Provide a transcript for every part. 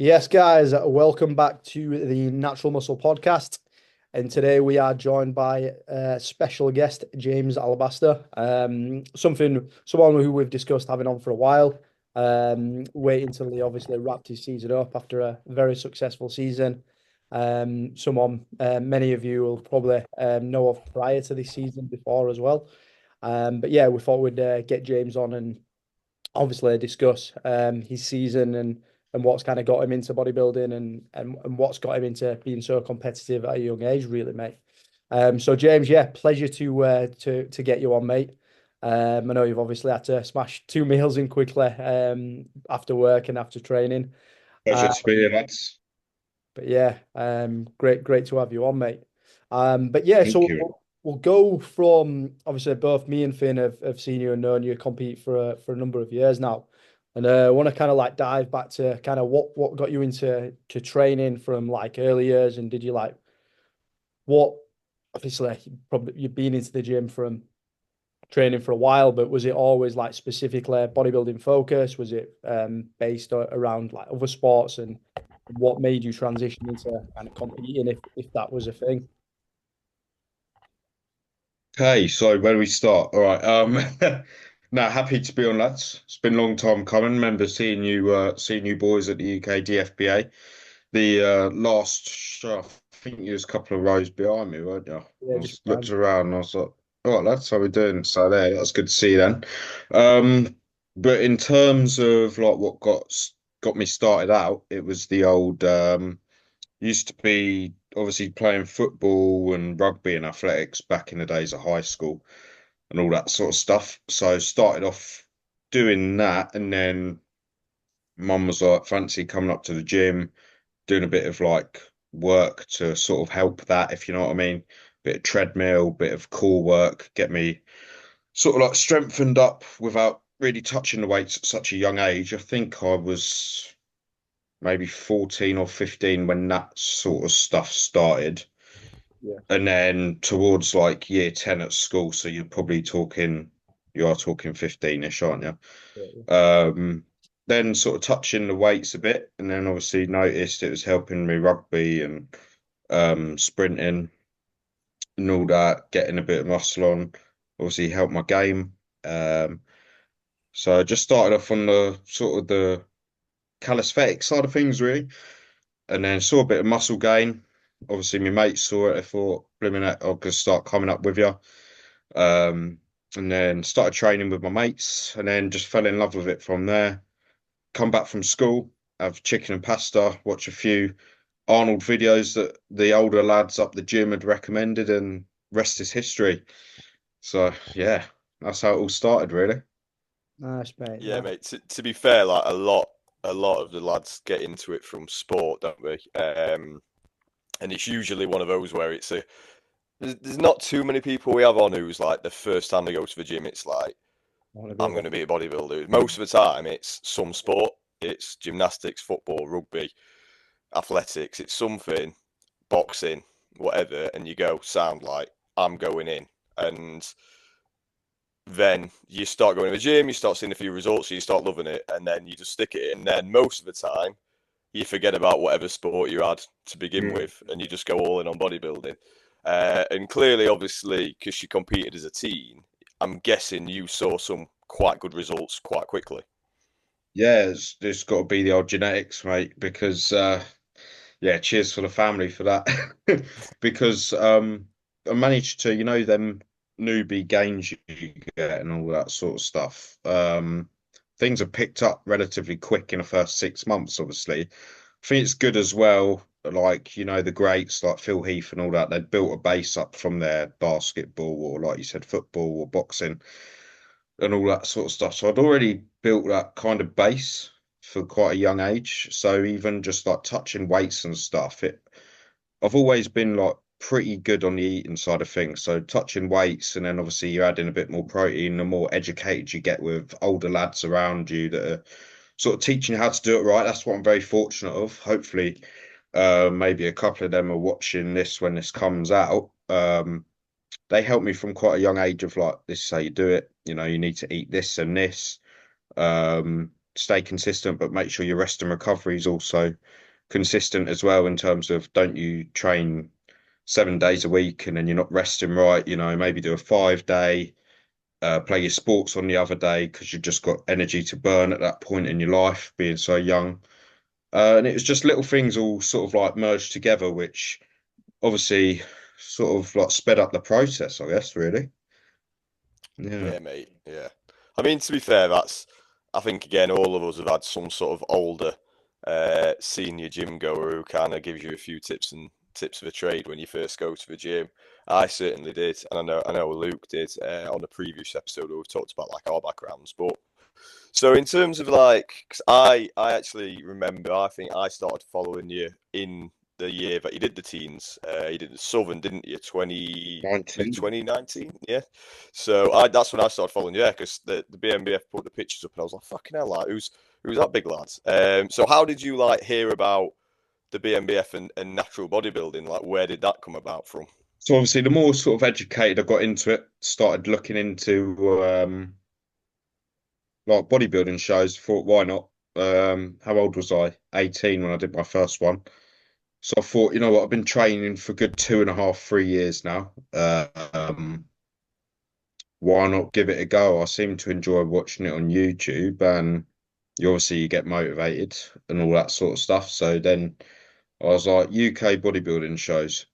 Yes, guys, welcome back to the Natural Muscle Podcast. And today we are joined by special guest James Allabaster. Someone who we've discussed having on for a while. Wait until he obviously wrapped his season up after a very successful season. Someone many of you will probably know of prior to this season before as well. But yeah, we thought we'd get James on and obviously discuss his season and what's kind of got him into bodybuilding and what's got him into being so competitive at a young age, really, mate. So James, yeah, pleasure to get you on, mate. I know you've obviously had to smash two meals in quickly after work and after training. Pleasure Uh, to be here, lads. but yeah, great to have you on, mate. But yeah, Thank so you. we'll go from obviously both me and Finn have seen you and known you compete for a number of years now, and I want to kind of like dive back to kind of what got you into training from like early years, and did you like what obviously probably you've been into the gym from training for a while, but was it always like specifically bodybuilding focus? Was it based around like other sports, and what made you transition into kind of competing if that was a thing? Okay, so where do we start? All right. Now happy to be on, lads. It's been a long time coming. Remember seeing you boys at the UK DFBA. The last show, I think you was a couple of rows behind me, weren't you? Yeah, I just was looked around and I was like, all right, lads, how we doing? So there, that's good to see you then. But in terms of like what got me started out, it was the old used to be obviously playing football and rugby and athletics back in the days of high school and all that sort of stuff. So started off doing that, and then mum was like, fancy coming up to the gym, doing a bit of like work to sort of help that, if you know what I mean. Bit of treadmill, bit of core work, get me sort of like strengthened up without really touching the weights at such a young age. I think I was maybe 14 or 15 when that sort of stuff started. yeah, And then towards like year 10 at school, so you are talking 15-ish, aren't you? yeah, Then sort of touching the weights a bit, and then obviously noticed it was helping me rugby and sprinting and all that, getting a bit of muscle on, obviously helped my game. Um, so I just started off on the sort of the calisthenic side of things, really, and then saw a bit of muscle gain. Obviously, my mates saw it. I thought, blooming it, I could start coming up with you. Um, and then started training with my mates, and then just fell in love with it from there. Come back from school, have chicken and pasta, watch a few Arnold videos that the older lads up the gym had recommended, and rest is history. So yeah, that's how it all started, really. nice, mate. Yeah, Nice. mate. To be fair, like a lot of the lads get into it from sport, don't we? And it's usually one of those where there's not too many people we have on who's like the first time they go to the gym, it's like I want to be a I'm going to be a bodybuilder. Most of the time, it's some sport. It's gymnastics, football, rugby, athletics. It's something, boxing, whatever, and you go sound like I'm going in, and then you start going to the gym, you start seeing a few results, you start loving it, and then you just stick it in. And then most of the time, you forget about whatever sport you had to begin Mm. with, and you just go all in on bodybuilding. And clearly, obviously, because you competed as a team, I'm guessing you saw some quite good results quite quickly. Yeah, it's got to be the old genetics, mate, because yeah, cheers for the family for that. Because I managed to, them newbie gains you get and all that sort of stuff. Things are picked up relatively quick in the first 6 months, obviously. I think it's good as well, like, the greats like Phil Heath and all that, they'd built a base up from their basketball or, like you said, football or boxing and all that sort of stuff. So I'd already built that kind of base for quite a young age. So even just like touching weights and stuff, I've always been like pretty good on the eating side of things. So touching weights, and then obviously you're adding a bit more protein, the more educated you get with older lads around you that are sort of teaching you how to do it right. That's what I'm very fortunate of. Hopefully, maybe a couple of them are watching this when this comes out. They helped me from quite a young age of like, this is how you do it. You need to eat this and this. stay consistent, but make sure your rest and recovery is also consistent as well, in terms of, don't you train 7 days a week and then you're not resting right, maybe do a 5 day, play your sports on the other day, because you've just got energy to burn at that point in your life, being so young. And it was just little things all sort of like merged together, which obviously sort of like sped up the process, I guess, really. Yeah. Yeah, mate. Yeah. I mean, to be fair, I think again, all of us have had some sort of older senior gym goer who kind of gives you a few tips of a trade when you first go to the gym. I certainly did, and I know Luke did on a previous episode where we've talked about like our backgrounds. But so in terms of like, 'cause I actually remember, I think I started following you in the year that you did the teens. You did the Southern, didn't you? 19. 2019, yeah. So that's when I started following you, yeah, because the BNBF put the pictures up, and I was like, fucking hell, like who's that big lad? So how did you like hear about the BNBF and natural bodybuilding? Like, where did that come about from? So obviously, the more sort of educated I got into it, started looking into like bodybuilding shows. Thought, why not? How old was I? 18 when I did my first one. So I thought, you know what? I've been training for a good 2.5, 3 years now. Why not give it a go? I seem to enjoy watching it on YouTube, and you get motivated and all that sort of stuff. So then I was like, UK bodybuilding shows.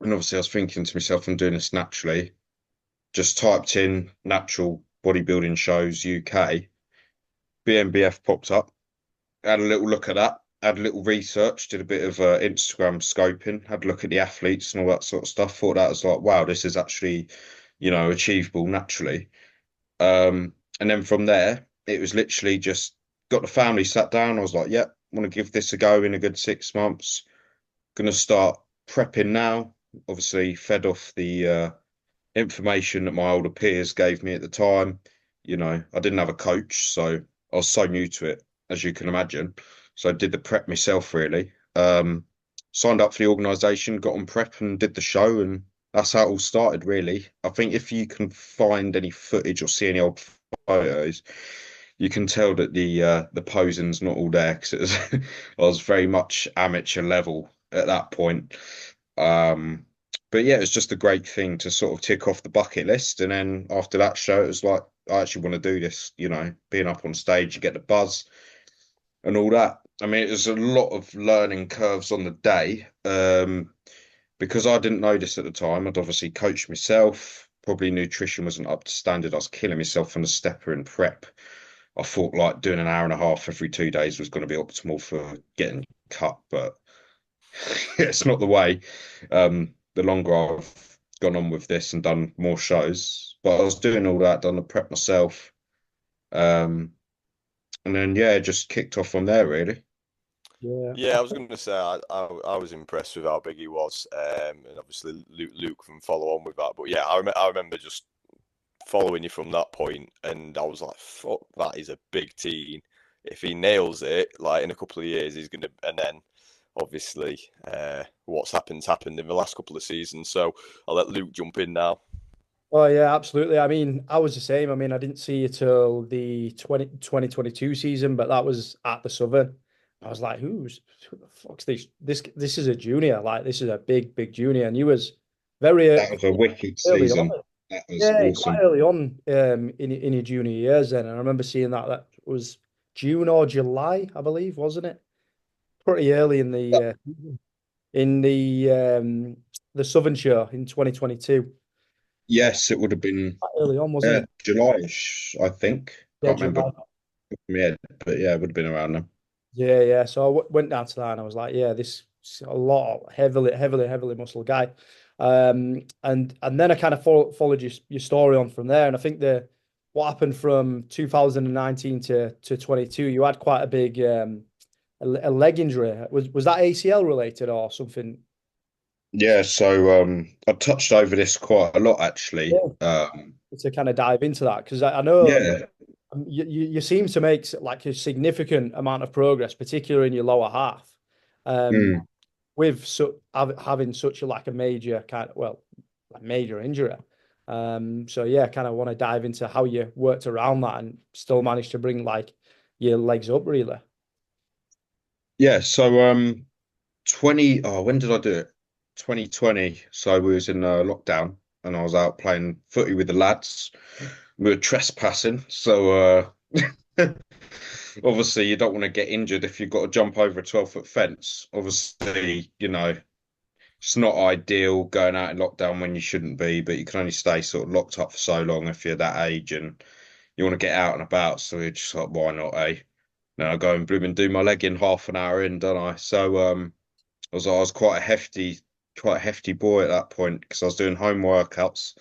And obviously, I was thinking to myself, I'm doing this naturally. Just typed in natural bodybuilding shows UK. BNBF popped up. Had a little look at that. Had a little research. Did a bit of Instagram scoping. Had a look at the athletes and all that sort of stuff. Thought that was like, wow, this is actually, achievable naturally. And then from there, it was literally just got the family sat down. I was like, yep, want to give this a go in a good 6 months. Going to start prepping now. Obviously, fed off the information that my older peers gave me at the time. I didn't have a coach, so I was so new to it, as you can imagine. So I did the prep myself, really. Signed up for the organisation, got on prep and did the show, and that's how it all started, really. I think if you can find any footage or see any old photos, you can tell that the posing's not all there, because it was I was very much amateur level at that point. But yeah, it was just a great thing to sort of tick off the bucket list. And then after that show, it was like, I actually want to do this, being up on stage, you get the buzz and all that. I mean, it was a lot of learning curves on the day. Because I didn't know this at the time, I'd obviously coached myself. Probably nutrition wasn't up to standard. I was killing myself on the stepper and prep. I thought like doing an hour and a half every 2 days was going to be optimal for getting cut, but it's not the way. The longer I've gone on with this and done more shows, but I was doing all that, done the prep myself, and then yeah, just kicked off from there, really. Yeah, I was going to say I was impressed with how big he was, and obviously Luke can follow on with that. But yeah, I remember just following you from that point, and I was like, "Fuck, that is a big teen. If he nails it, like in a couple of years, he's gonna." And then obviously, what's happened in the last couple of seasons. So I'll let Luke jump in now. Oh yeah, absolutely. I mean, I was the same. I mean, I didn't see you till the 2022 season, but that was at the Southern. I was like, who the fuck's this? This is a junior. Like, this is a big junior. And you was very That was a wicked early on. season. That was Yeah, quite awesome. early on in your junior years then. And I remember seeing that was June or July, I believe, wasn't it? Pretty early in the Southern show in 2022. Yes, it would have been Quite early on, wasn't it? July-ish, I think. Yeah, Can't remember July. yeah, but yeah, it would have been around then. Yeah. So I went down to that and I was like, yeah, this is a lot heavily muscle guy. And then I kind of followed your story on from there. And I think what happened from 2019 to 22, you had quite a big a leg injury. Was that ACL related or something? Yeah, so I touched over this quite a lot, actually. Yeah. To kind of dive into that, because I know Yeah. you seem to make like a significant amount of progress, particularly in your lower half. Mm. With having such a major major injury. So yeah, kind of want to dive into how you worked around that and still managed to bring like your legs up really? Yeah, so when did I do it? 2020. So we was in lockdown and I was out playing footy with the lads. We were trespassing, so obviously you don't want to get injured if you've got to jump over a 12-foot fence. Obviously, it's not ideal going out in lockdown when you shouldn't be, but you can only stay sort of locked up for so long if you're that age and you want to get out and about. So we're just like, why not, eh? Then I go and bloom and do my leg in half an hour in, don't I? So I was quite a hefty boy at that point because I was doing home workouts.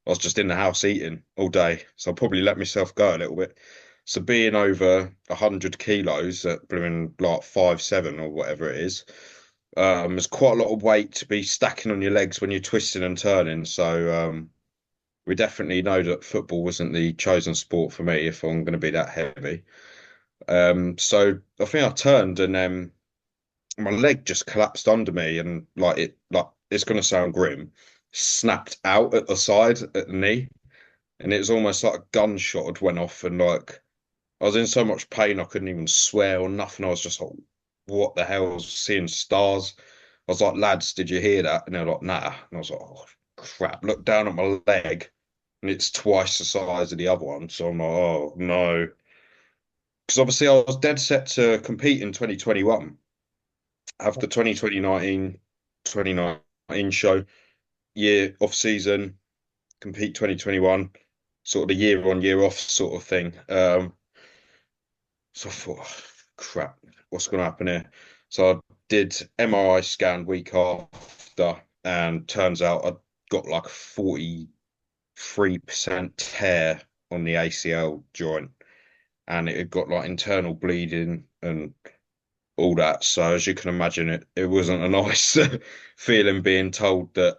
I was just in the house eating all day, so I probably let myself go a little bit. So being over 100 kilos at blooming like 5'7" or whatever it is quite a lot of weight to be stacking on your legs when you're twisting and turning. So we definitely know that football wasn't the chosen sport for me if I'm going to be that heavy. So I think I turned and my leg just collapsed under me and like it's going to sound grim, snapped out at the side at the knee, and it was almost like a gunshot had went off and like I was in so much pain I couldn't even swear or nothing. I was just like, what the hell? I was seeing stars. I was like, lads, did you hear that? And they're like, nah. And I was like, oh crap. Look down at my leg and it's twice the size of the other one. So I'm like, oh no. Because obviously I was dead set to compete in 2021. Have the 2019 show, year off season, compete 2021, sort of the year on year off sort of thing. So I thought, oh, crap, what's going to happen here? So I did MRI scan week after, and turns out I got like a 43% tear on the ACL joint, and it had got like internal bleeding and all that. So as you can imagine, it wasn't a nice feeling being told that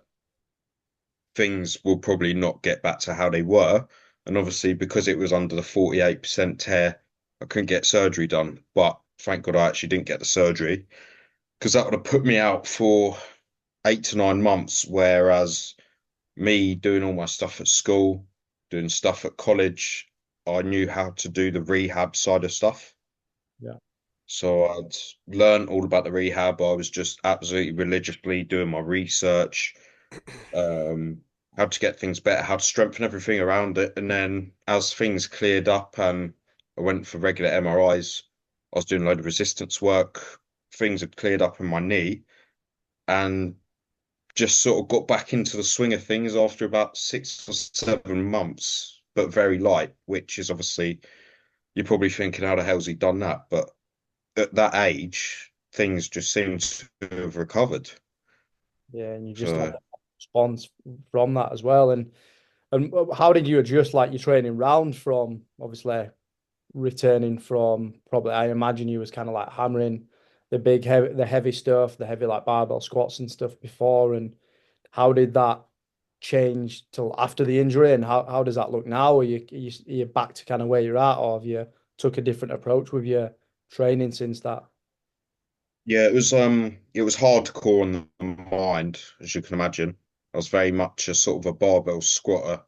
things will probably not get back to how they were. And obviously, because it was under the 48% tear, I couldn't get surgery done. But thank God I actually didn't get the surgery because that would have put me out for 8 to 9 months. Whereas me doing all my stuff at school, doing stuff at college, I knew how to do the rehab side of stuff. Yeah. So I'd learned all about the rehab. I was just absolutely religiously doing my research, how to get things better, how to strengthen everything around it. And then as things cleared up and I went for regular MRIs, I was doing a load of resistance work. Things had cleared up in my knee and just sort of got back into the swing of things after about 6 or 7 months, but very light, which is obviously you're probably thinking, how the hell's he done that? But at that age, things just seem to have recovered. Yeah, and you just had So a response from that as well. And how did you adjust like your training round from obviously returning from probably I imagine you was kind of like hammering the heavy stuff, the heavy like barbell squats and stuff before, and how did that change till after the injury, and how does that look now? Are you back to kind of where you're at, or have you took a different approach with your training since that? yeah, it was hardcore on the mind, as you can imagine. I was very much a sort of a barbell squatter.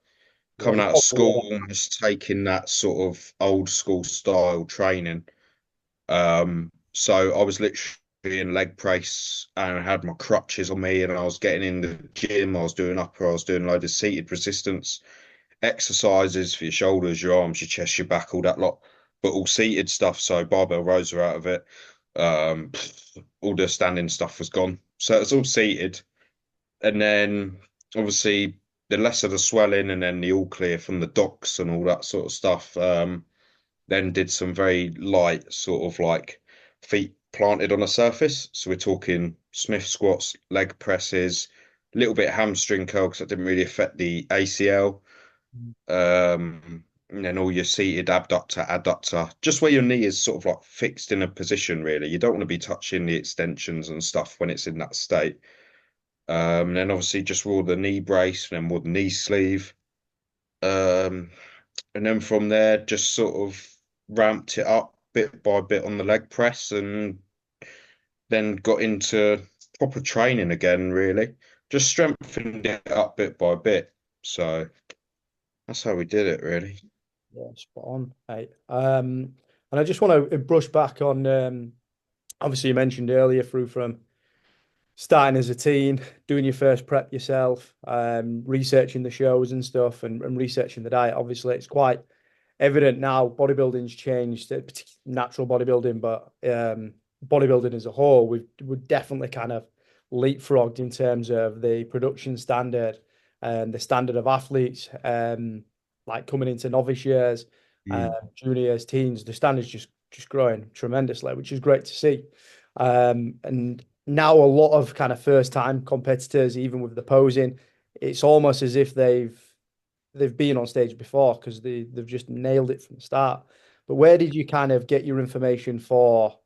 Yeah, Coming you out of probably school, were. just taking that sort of old school style training. So I was literally in leg brace and I had my crutches on me and I was getting in the gym. I was doing upper, I was doing a load of seated resistance exercises for your shoulders, your arms, your chest, your back, all that lot, but all seated stuff. So barbell rows are out of it. Um, all the standing stuff was gone. So it's all seated. And then obviously the lesser the swelling and then the all clear from the docs and all that sort of stuff. Then did some very light sort of like feet planted on a surface. So we're talking Smith squats, leg presses, a little bit hamstring curl because that didn't really affect the ACL. And then all your seated abductor, adductor, just where your knee is sort of like fixed in a position, really. You don't want to be touching the extensions and stuff when it's in that state. And then obviously just wore the knee brace and then wore the knee sleeve. Um, and then from there, just sort of ramped it up bit by bit on the leg press and then got into proper training again, really. Just strengthened it up bit by bit. So that's how we did it, really. Yeah, spot on. Right. And I just want to brush back on, obviously you mentioned earlier through from starting as a teen, doing your first prep yourself, researching the shows and stuff, and researching the diet. Obviously, it's quite evident now. Bodybuilding's changed, particularly natural bodybuilding, but bodybuilding as a whole, we've definitely kind of leapfrogged in terms of the production standard and the standard of athletes. Like coming into novice years, juniors, teens, the standard's just growing tremendously, which is great to see. And now a lot of kind of first time competitors, even with the posing, it's almost as if they've been on stage before because they've just nailed it from the start. But where did you kind of get your information for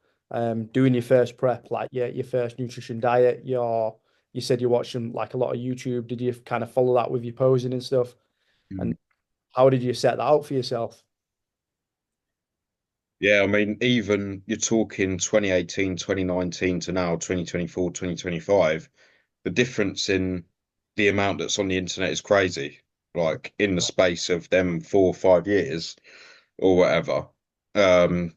doing your first prep, like your first nutrition diet? You said you're watching like a lot of YouTube. Did you kind of follow that with your posing and stuff? And how did you set that out for yourself? Yeah, I mean, even you're talking 2018, 2019 to now 2024, 2025, the difference in the amount that's on the internet is crazy. Like in the space of them 4 or 5 years or whatever. Um,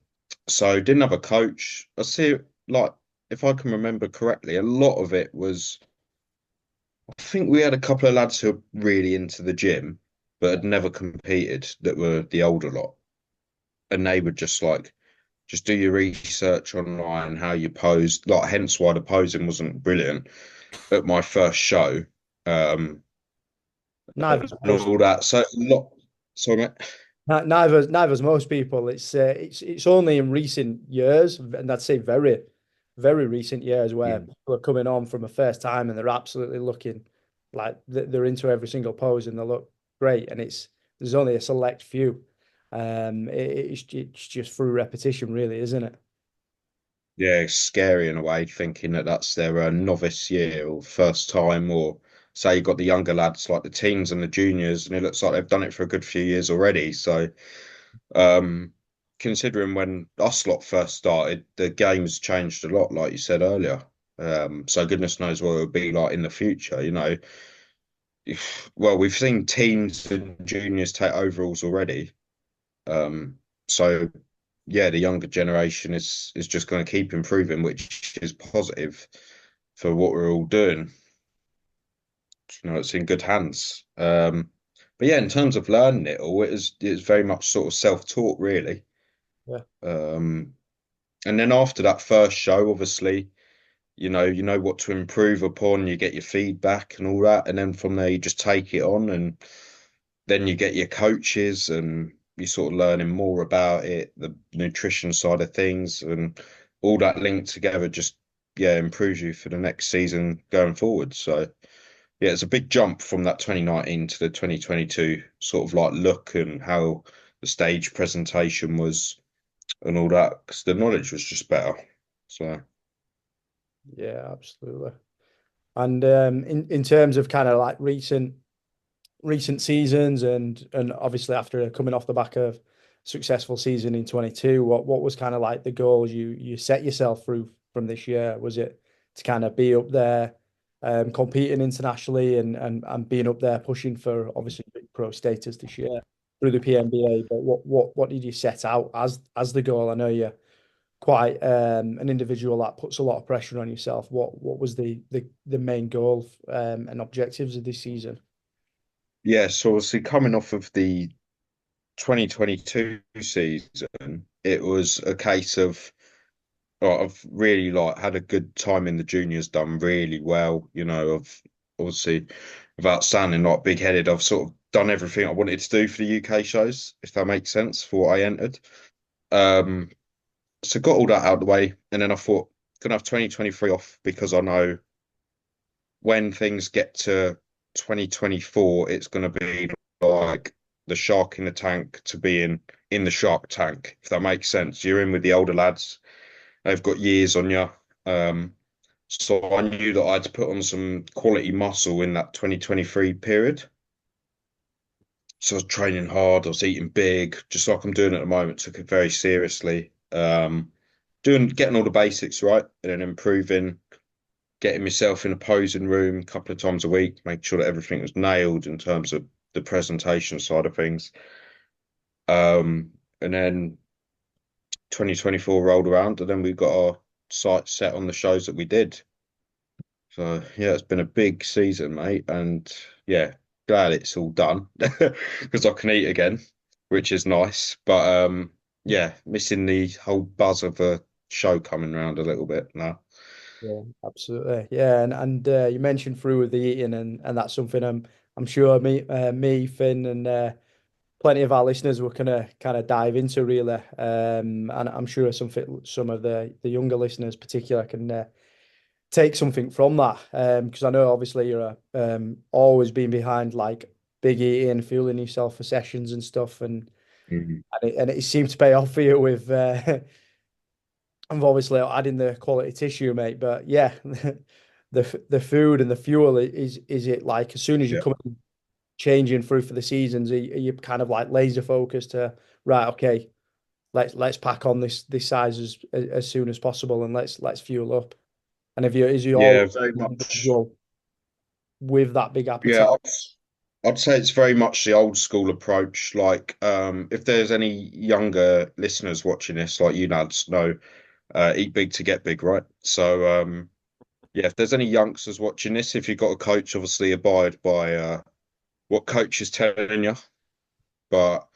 so didn't have a coach. I see like if I can remember correctly, a lot of it was I think we had a couple of lads who were really into the gym but had never competed that were the older lot. And they would just do your research online, how you posed, like hence why the posing wasn't brilliant at my first show. Neither And all that. So not so neither's most people. It's only in recent years, and I'd say very, very recent years where mm, people are coming on from a first time and they're absolutely looking like they're into every single pose and they look great. And there's only a select few. It's just through repetition, really, isn't it? yeah, it's scary in a way, thinking that that's their novice year or first time, or say you got the younger lads like the teens and the juniors, and it looks like they've done it for a good few years already. So, um, considering when us lot first started, the game's changed a lot, like you said earlier. So goodness knows what it'll be like in the future, you know. Well, we've seen teens and juniors take overalls already. So yeah, the younger generation is just going to keep improving, which is positive for what we're all doing. You know, it's in good hands. But yeah, in terms of learning it all, it's very much sort of self-taught, really. Yeah. And then after that first show, obviously, you know what to improve upon, you get your feedback and all that, and then from there you just take it on, and then you get your coaches and you sort of learning more about it, the nutrition side of things, and all that linked together just yeah improves you for the next season going forward. So yeah, it's a big jump from that 2019 to the 2022 sort of like look and how the stage presentation was and all that because the knowledge was just better. So Yeah, absolutely. And in terms of kind of like recent seasons and obviously after coming off the back of successful season in 22, what was kind of like the goals you set yourself through from this year? Was it to kind of be up there, competing internationally and being up there pushing for obviously pro status this year through the PNBA? But what did you set out as the goal? I know you're quite an individual that puts a lot of pressure on yourself. What was the main goal and objectives of this season? yeah, so obviously coming off of the 2022 season, it was a case of I've really like had a good time in the juniors, done really well. You know, I've obviously without sounding like big headed, I've sort of done everything I wanted to do for the UK shows, if that makes sense, for what I entered. Um, so got all that out of the way, and then I thought gonna have 2023 off because I know when things get to 2024, it's gonna be like the shark in the tank to being in the shark tank, if that makes sense. You're in with the older lads, they've got years on you. Um, so I knew that I had to put on some quality muscle in that 2023 period. So I was training hard, I was eating big, just like I'm doing at the moment, took it very seriously. Getting all the basics right and then improving, getting myself in a posing room a couple of times a week, making sure that everything was nailed in terms of the presentation side of things. And then 2024 rolled around, and then we got our sights set on the shows that we did. So yeah, it's been a big season, mate, and yeah, glad it's all done because I can eat again, which is nice. But yeah, missing the whole buzz of a show coming around a little bit now. Yeah, absolutely. Yeah, and you mentioned through with the eating, and that's something I'm sure me, Finn, and plenty of our listeners were gonna kind of dive into really. And I'm sure some of the younger listeners, particular, can take something from that. Because I know obviously you're always been behind like big eating, fueling yourself for sessions and stuff, Mhm. and it seems to pay off for you with. I'm obviously adding the quality tissue, mate. But yeah, the food and the fuel is it like as soon as you Yeah. come in, changing through for the seasons, are you kind of like laser focused to right? Okay, let's pack on this size as soon as possible and let's fuel up. And if you is you all Yeah, very much. individual with that big appetite? Yeah, I'd say it's very much the old school approach. Like, if there's any younger listeners watching this, like you lads know, eat big to get big, right? So, yeah, if there's any youngsters watching this, if you've got a coach, obviously abide by what coach is telling you. But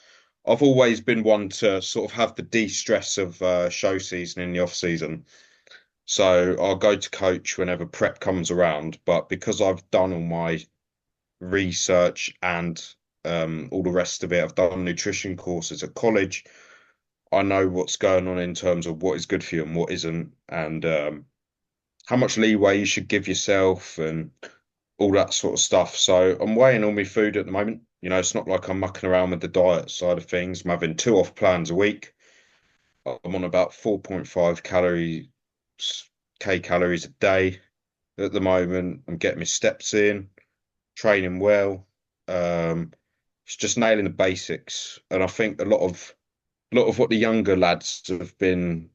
I've always been one to sort of have the de-stress of show season in the off season. So I'll go to coach whenever prep comes around. But because I've done all my research and all the rest of it, I've done nutrition courses at college. I know what's going on in terms of what is good for you and what isn't, and how much leeway you should give yourself and all that sort of stuff. So I'm weighing all my food at the moment. You know, it's not like I'm mucking around with the diet side of things. I'm having two off plans a week. I'm on about 4.5 calories a day at the moment. I'm getting my steps in, training well. Um, it's just nailing the basics. And I think a lot of what the younger lads and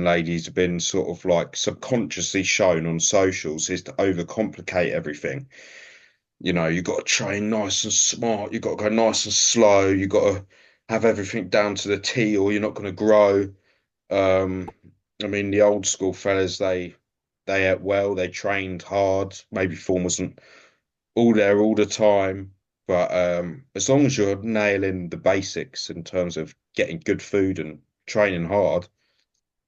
ladies have been sort of like subconsciously shown on socials is to overcomplicate everything. You know, you got to train nice and smart. You got to go nice and slow. You got to have everything down to the T, or you're not going to grow. Um, I mean, the old school fellas, they ate well, they trained hard. Maybe form wasn't all there all the time, but as long as you're nailing the basics in terms of getting good food and training hard,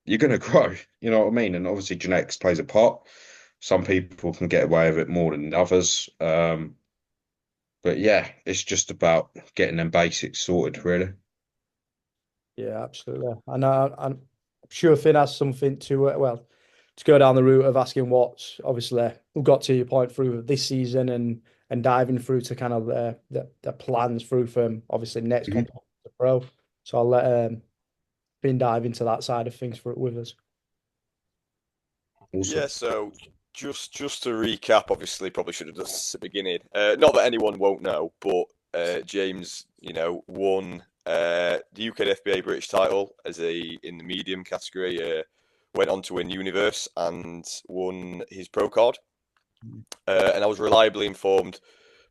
you're going to grow. You know what I mean? And obviously, genetics plays a part. Some people can get away with it more than others. But yeah, it's just about getting them basics sorted, really. Yeah, absolutely. And I'm sure Finn has something to well to go down the route of asking what's obviously we got to your point through this season and diving through to kind of the plans through from obviously next Mhm. competition to pro. So I'll let Finn dive into that side of things with us. Yeah, Awesome. so just to recap, obviously, probably should have done this at the beginning. Not that anyone won't know, but James, won the UK FBA British title as in the medium category. Went on to win Universe and won his pro card. And I was reliably informed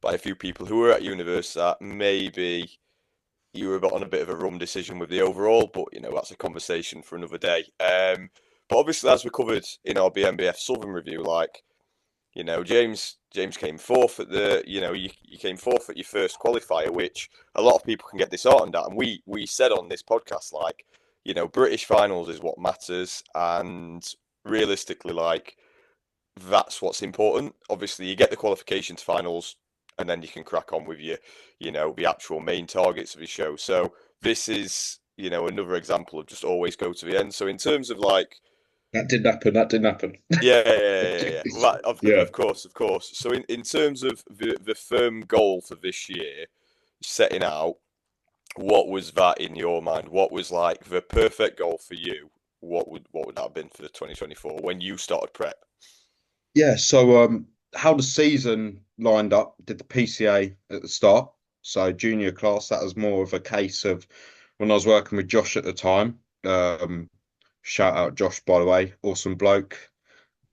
by a few people who were at Universe that maybe you were on a bit of a rum decision with the overall, but that's a conversation for another day. But obviously, as we covered in our BMBF Southern review, like James came fourth at you came fourth at your first qualifier, which a lot of people can get disheartened at, and we said on this podcast like British finals is what matters, and realistically, like that's what's important. Obviously, you get the qualification to finals, and then you can crack on with the actual main targets of your show. So this is, another example of just always go to the end. So in terms of like, That didn't happen. That didn't happen. yeah. Well, Yeah. of course, of course. So in terms of the firm goal for this year, setting out, what was that in your mind? What was like the perfect goal for you? What would that have been for the 2024 when you started prep? Yeah, so how the season lined up, did the PCA at the start. So junior class, that was more of a case of when I was working with Josh at the time. Shout out Josh, by the way, awesome bloke.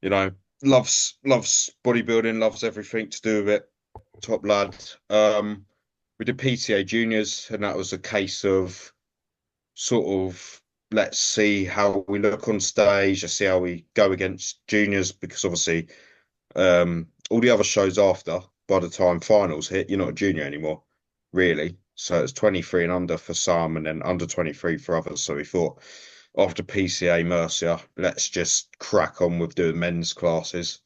You know, loves bodybuilding, loves everything to do with it. Top lad. We did PCA juniors, and that was a case of sort of let's see how we look on stage, let's see how we go against juniors, because obviously all the other shows after, by the time finals hit, you're not a junior anymore, really. So it's 23 and under for some, and then under 23 for others. So we thought after PCA Mercia, let's just crack on with doing men's classes.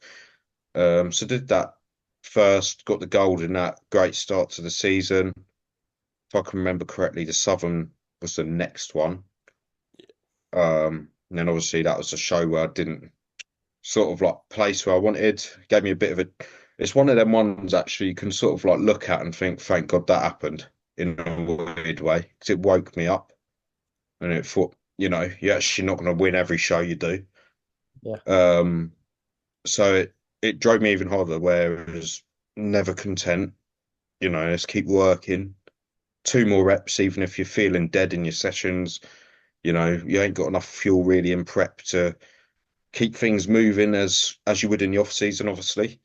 So did that first, got the gold in that. Great start to the season. If I can remember correctly, the Southern was the next one. And then obviously that was a show where I didn't sort of like place where I wanted. Gave me a bit of a. It's one of them ones actually you can sort of like look at and think, thank God that happened in a weird way, because it woke me up, and it thought, you're actually not going to win every show you do. Yeah. So it drove me even harder, whereas never content. Let's keep working. 2 more reps, even if you're feeling dead in your sessions. You ain't got enough fuel really in prep to keep things moving as you would in the off season, obviously.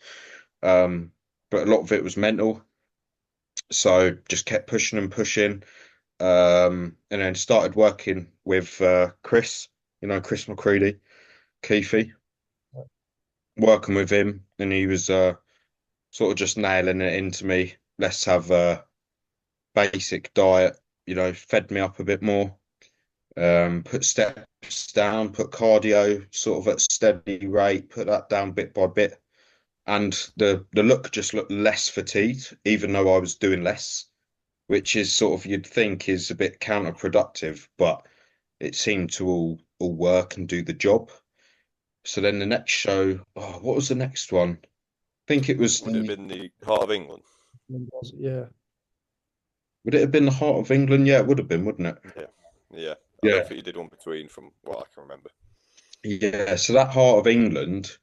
But a lot of it was mental. So just kept pushing and pushing. And then started working with Chris, Chris McCready, Keithy, working with him, and he was sort of just nailing it into me. Let's have a basic diet, fed me up a bit more. Put steps down, put cardio sort of at steady rate, put that down bit by bit. And the look just looked less fatigued, even though I was doing less, which is sort of, you'd think is a bit counterproductive, but it seemed to all work and do the job. So then the next show, what was the next one? I think it was Would it have been the Heart of England? Yeah. Would it have been the Heart of England? Yeah, it would have been, wouldn't it? Yeah. I Yeah. don't think you did one between, from what I can remember. Yeah, so that Heart of England,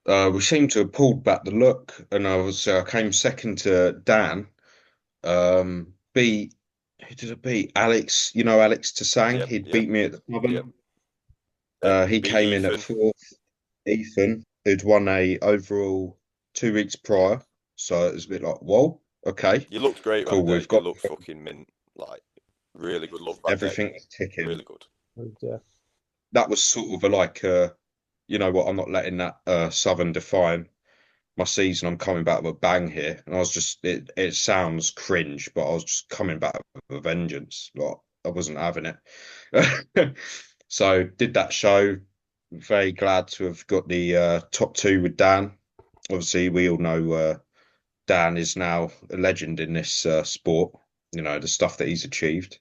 we seemed to have pulled back the look, and I came second to Dan. Beat Who did I beat? Alex, Alex Tasang. Yep, He'd yep, beat me at the Southern. yep. He Beat came in at Ethan. fourth. Ethan, who'd won a overall 2 weeks prior. So it was a bit like, whoa, okay, You looked great cool. that day. We've You got looked fucking mint. Like, really good look that everything day. ticking. Really good. Yeah. That was sort of you know what, I'm not letting that Southern define my season. I'm coming back with a bang here. And I was just, it sounds cringe, but I was just coming back with a vengeance. Like, I wasn't having it. So did that show. Very glad to have got the top 2 with Dan. Obviously, we all know Dan is now a legend in this sport. The stuff that he's achieved.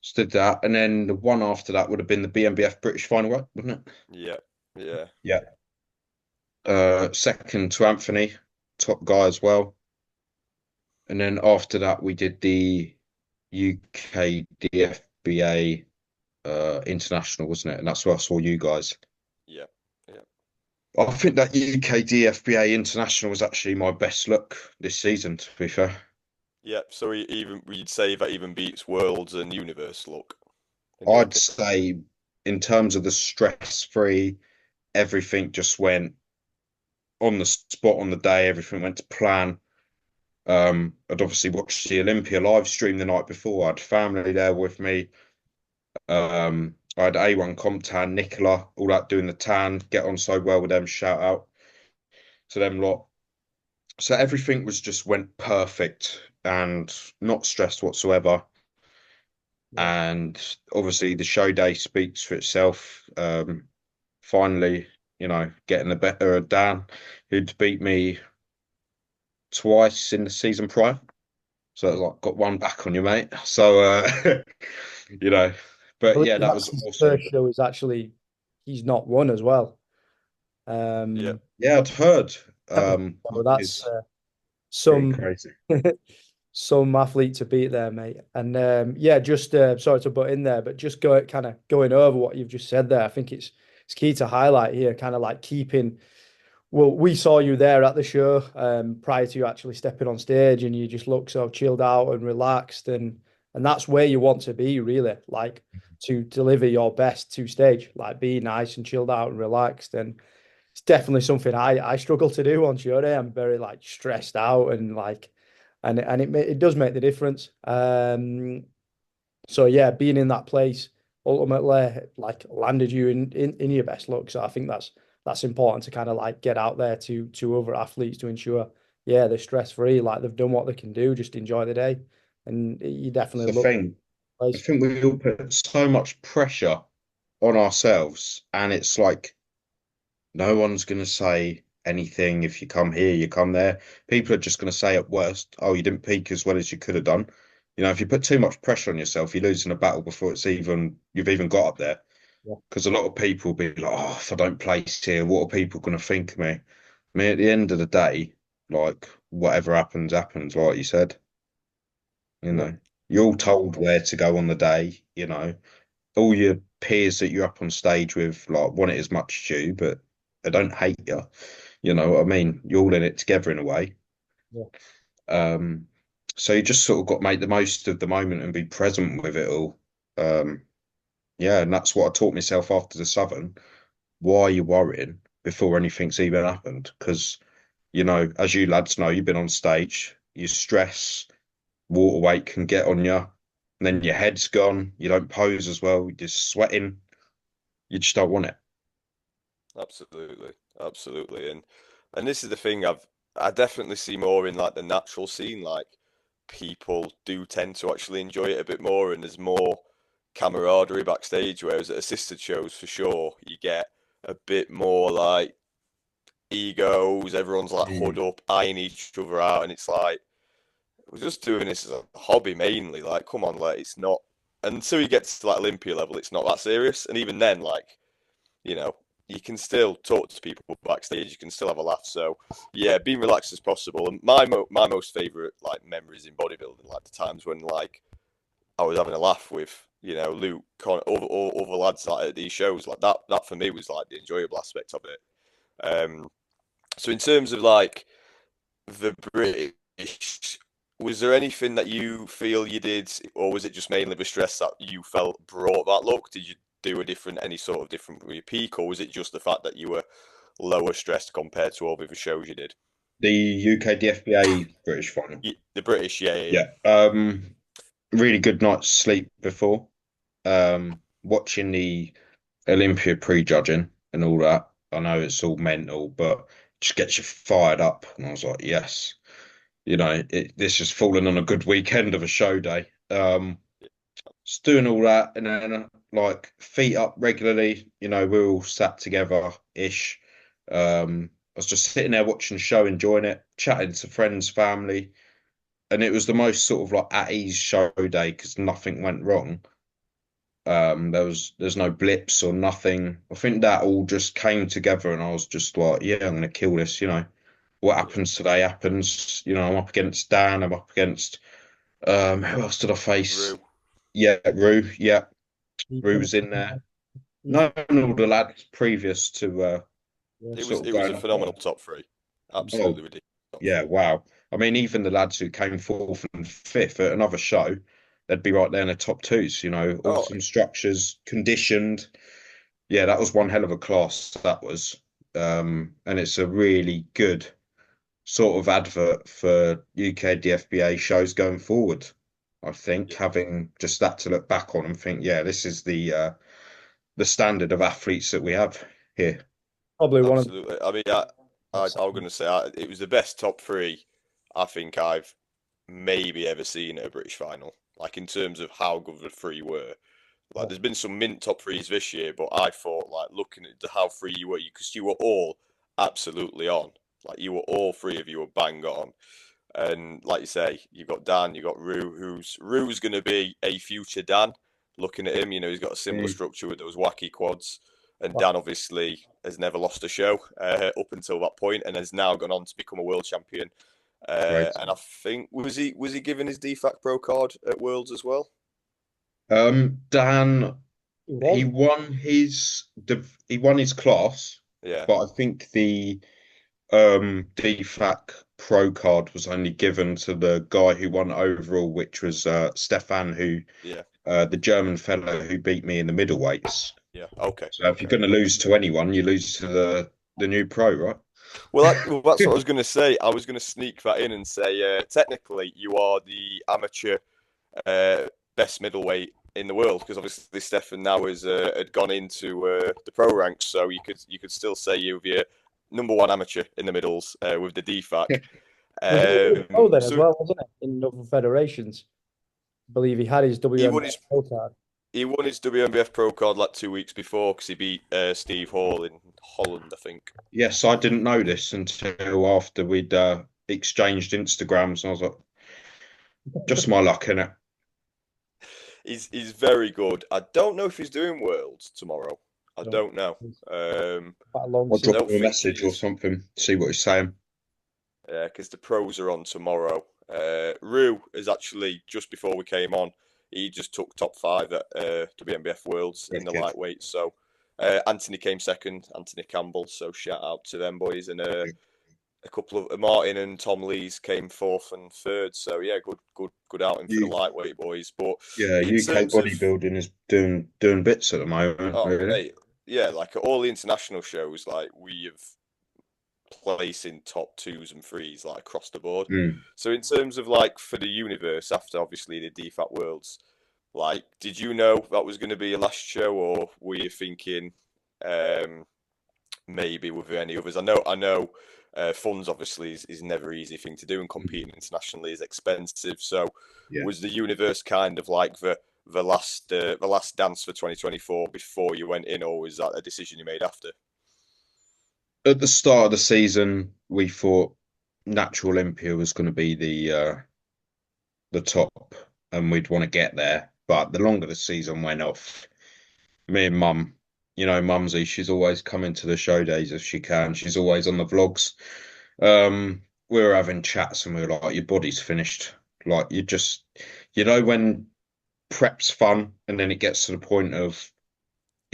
So did that, and then the one after that would have been the BMBF British final, right? Wouldn't it? Yeah, yeah. Yeah. Second to Anthony, top guy as well. And then after that, we did the UK DFBA international, wasn't it? And that's where I saw you guys. Yeah, yeah. I think that UK DFBA international was actually my best look this season, to be fair. Yeah, so we'd say that even beats Worlds and Universe look. I'd say in terms of the stress-free, everything just went on the spot on the day, everything went to plan. I'd obviously watched the Olympia live stream the night before. I had family there with me. I had A1 Comptan, Nicola, all that doing the tan, get on so well with them, shout out to them lot. So everything was just went perfect and not stressed whatsoever. And obviously the show day speaks for itself. Finally, getting the better of Dan, who'd beat me twice in the season prior. So like got one back on you, mate. So but yeah, that was his awesome. first show is actually he's not won as well. Yeah, I'd heard. So that's Pretty some crazy. some athlete to beat there, mate. And just sorry to butt in there, but just going over what you've just said there. I think it's key to highlight here, kind of like keeping. Well, we saw you there at the show prior to you actually stepping on stage, and you just look so chilled out and relaxed, and that's where you want to be, really, like to deliver your best to stage, like be nice and chilled out and relaxed. And it's definitely something I struggle to do on show day. I'm very like stressed out and like, and it does make the difference. So yeah, being in that place ultimately like landed you in your best look. So I think that's important to kind of like get out there to other athletes to ensure, yeah, they're stress free, like they've done what they can do, just enjoy the day, and you It's definitely the look thing. I place. think we all put so much pressure on ourselves, and it's like no one's going to say anything if you come here, you come there. People are just going to say at worst, "Oh, you didn't peak as well as you could have done." You know, if you put too much pressure on yourself, you're losing a battle before you've even got up there. Yeah, Because a lot of people be like, "Oh, if I don't place here, what are people going to think of me?" I mean, at the end of the day, like whatever happens, happens, like you said. You yeah, know, you're all told where to go on the day. You know, all your peers that you're up on stage with like want it as much as you, but they don't hate you. You know what I mean? You're all in it together in a way. yeah. Um, so you just sort of got to make the most of the moment and be present with it all. Um, yeah, and that's what I taught myself after the Southern. Why are you worrying before anything's even happened? Because, you know, as you lads know, you've been on stage, you stress, water weight can get on you, and then your head's gone, you don't pose as well, you're just sweating, you just don't want it. Absolutely, absolutely, and this is the thing I definitely see more in like the natural scene. Like people do tend to actually enjoy it a bit more, and there's more camaraderie backstage. Whereas at assisted shows, for sure, you get a bit more like egos. Everyone's like hood Mm. up, eyeing each other out, and it's like we're just doing this as a hobby mainly. Like, come on, like it's not until you get to like Olympia level, it's not that serious. And even then, like you know, you can still talk to people backstage. You can still have a laugh. So, yeah, being relaxed as possible. And my most favorite like memories in bodybuilding, like the times when like I was having a laugh with Luke, other lads like, at these shows. Like that for me was like the enjoyable aspect of it. So in terms of like the British, was there anything that you feel you did, or was it just mainly the stress that you felt brought that look? Did you do any sort of different with your peak, or was it just the fact that you were lower stressed compared to all the other shows you did? The UK DFBA British final. The British, yeah, yeah, Yeah. Really good night's sleep before. Watching the Olympia pre-judging and all that. I know it's all mental, but just gets you fired up. And I was like, yes, this has fallen on a good weekend of a show day. Just doing all that, and then like feet up regularly. You know, we're all sat together ish. I was just sitting there watching the show, enjoying it, chatting to friends, family, and it was the most sort of like at ease show day because nothing went wrong. There's no blips or nothing. I think that all just came together, and I was just like, yeah, I'm gonna kill this. You know, what yeah. happens today happens. You know, I'm up against Dan. I'm up against who else did I face? Rue. Yeah, Rue. Yeah, Rue People, was in there. he's Known all the lads previous to yeah, It was sort of it was a going up phenomenal there. top three. Absolutely Oh, ridiculous top yeah, three. wow. I mean, even the lads who came fourth and fifth at another show, they'd be right there in the top twos. You know, Oh, awesome structures, conditioned. Yeah, that was one hell of a class. That was, and it's a really good sort of advert for UK DFBA shows going forward. I think yeah, having just that to look back on and think, yeah, this is the standard of athletes that we have here. probably one of the absolutely. I mean, I was going to say it was the best top three I think I've maybe ever seen at a British final. Like in terms of how good the three were. Like there's been some mint top threes this year, but I thought like looking at how free you were, because you were all absolutely on. Like you were all three of you were bang on. And like you say, you've got Dan, you've got Rue, Rue's going to be a future Dan. Looking at him, he's got a similar Mm, structure with those wacky quads. And Dan obviously has never lost a show up until that point, and has now gone on to become a world champion. great. And I think was he given his DFAC Pro card at Worlds as well? Dan, he he was. won his he won his class, Yeah, but I think the DFAC Pro card was only given to the guy who won overall, which was Stefan, who yeah, the German fellow who beat me in the middleweights. yeah. Okay, So if you're okay. going to lose to anyone, you lose to the new pro, right? Well, that's what I was going to say. I was going to sneak that in and say, technically, you are the amateur uh, best middleweight in the world, because obviously Stefan now had gone into the pro ranks, so you could still say you're your #1 amateur in the middles with the DFAC. Oh, then as well, wasn't it? In other federations, I believe he had his WNBF pro card. He won his WNBF pro card like 2 weeks before because he beat Steve Hall in Holland, I think. Yes, I didn't know this until after we'd exchanged Instagrams, and I was like, just my luck, innit? He's very good. I don't know if he's doing Worlds tomorrow. I don't know. I'll drop him a message or something, see what he's saying. Yeah, because the pros are on tomorrow. Rue is actually, just before we came on, he just took top 5 at WNBF Worlds in the lightweight. So Anthony came second, Anthony Campbell. So shout out to them boys. And a couple of Martin and Tom Lees came 4th and 3rd. So yeah, good outing for the lightweight boys. But yeah, UK bodybuilding is doing bits at the moment. Oh, really. Mate, yeah, like at all the international shows, like we have placing top 2s and 3s like across the board. So in terms of like for the universe, after obviously the DFAT Worlds, like did you know that was going to be your last show, or were you thinking maybe with any others? I know funds obviously is never an easy thing to do, and competing internationally is expensive. So was the universe kind of like the last dance for 2024 before you went in, or was that a decision you made after? At the start of the season, we thought Natural Olympia was going to be the top, and we'd want to get there. But the longer the season went off, me and Mum, Mumsy, she's always coming to the show days if she can. She's always on the vlogs. We were having chats, and we were like, "Your body's finished. Like when prep's fun, and then it gets to the point of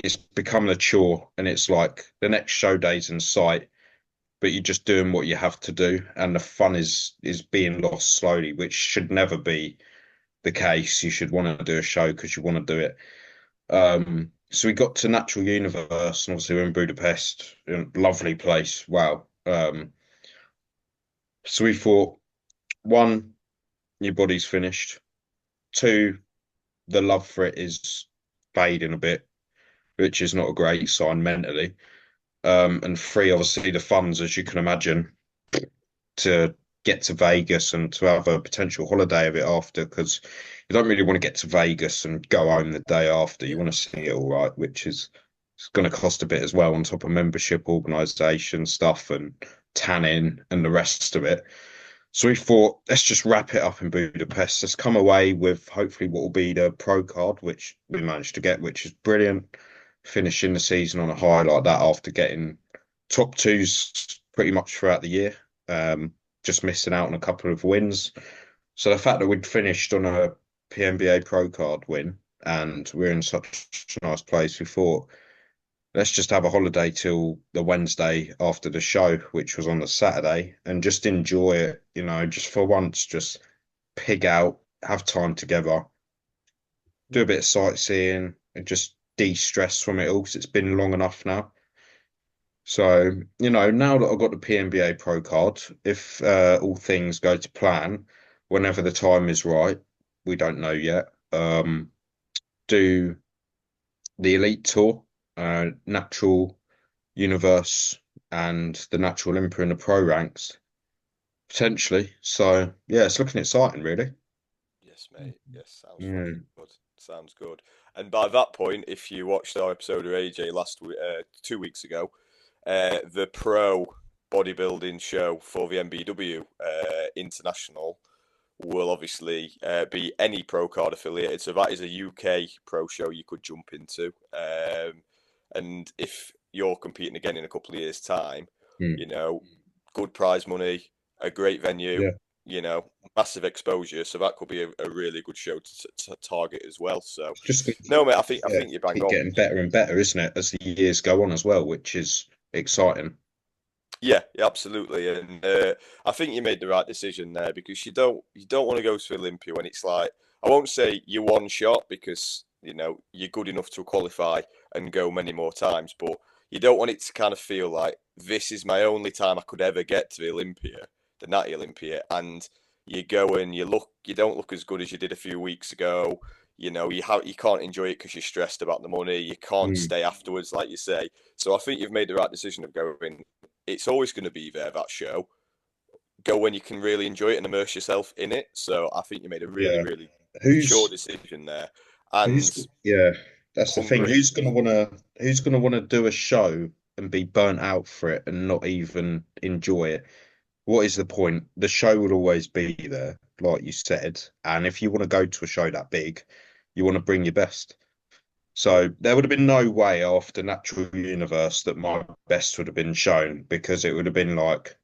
it's becoming a chore, and it's like the next show day's in sight, but you're just doing what you have to do, and the fun is being lost slowly, which should never be the case. You should want to do a show because you want to do it. So we got to Natural Universe, and obviously we're in Budapest, lovely place. Wow. So we thought, 1, your body's finished. 2, the love for it is fading a bit, which is not a great sign mentally. And 3, obviously the funds, as you can imagine, to get to Vegas and to have a potential holiday of it after, because you don't really want to get to Vegas and go home the day after. You want to see it all right, which is it's going to cost a bit as well, on top of membership, organisation stuff and tanning and the rest of it. So we thought, let's just wrap it up in Budapest. Let's come away with hopefully what will be the pro card, which we managed to get, which is brilliant. Finishing the season on a high like that after getting top 2s pretty much throughout the year. Just missing out on a couple of wins. So the fact that we'd finished on a PNBA pro card win, and we're in such a nice place, we thought, let's just have a holiday till the Wednesday after the show, which was on the Saturday, and just enjoy it, just for once, just pig out, have time together, do a bit of sightseeing, and just de-stress from it all, because it's been long enough now. So, now that I've got the PNBA pro card, if all things go to plan, whenever the time is right, we don't know yet, do the Elite Tour, Natural Universe, and the Natural Olympia in the pro ranks, potentially. So, yeah, it's looking exciting, really. Yes, mate. Yes, sounds good. Sounds good. And by that point, if you watched our episode of AJ last week, 2 weeks ago, the pro bodybuilding show for the NBW International will obviously be any pro card affiliated. So that is a UK pro show you could jump into. And if you're competing again in a couple of years' time, good prize money, a great venue, massive exposure. So that could be a really good show to target as well. So no, mate, I think you're bang on. Getting better and better, isn't it, as the years go on as well, which is exciting. Yeah, absolutely, and I think you made the right decision there, because you don't want to go to Olympia when it's like, I won't say you're one shot, because you're good enough to qualify and go many more times, but you don't want it to kind of feel like this is my only time I could ever get to the Olympia, the Natty Olympia, and you go and you don't look as good as you did a few weeks ago. you can't enjoy it because you're stressed about the money. You can't stay afterwards, like you say. So I think you've made the right decision of going. It's always going to be there, that show. Go when you can really enjoy it and immerse yourself in it. So I think you made a really, Yeah. really mature Who's decision there. And yeah, that's the thing. hungry. Who's gonna wanna do a show and be burnt out for it and not even enjoy it? What is the point? The show will always be there, like you said. And if you want to go to a show that big, you want to bring your best. So there would have been no way after Natural Universe that my best would have been shown, because it would have been like,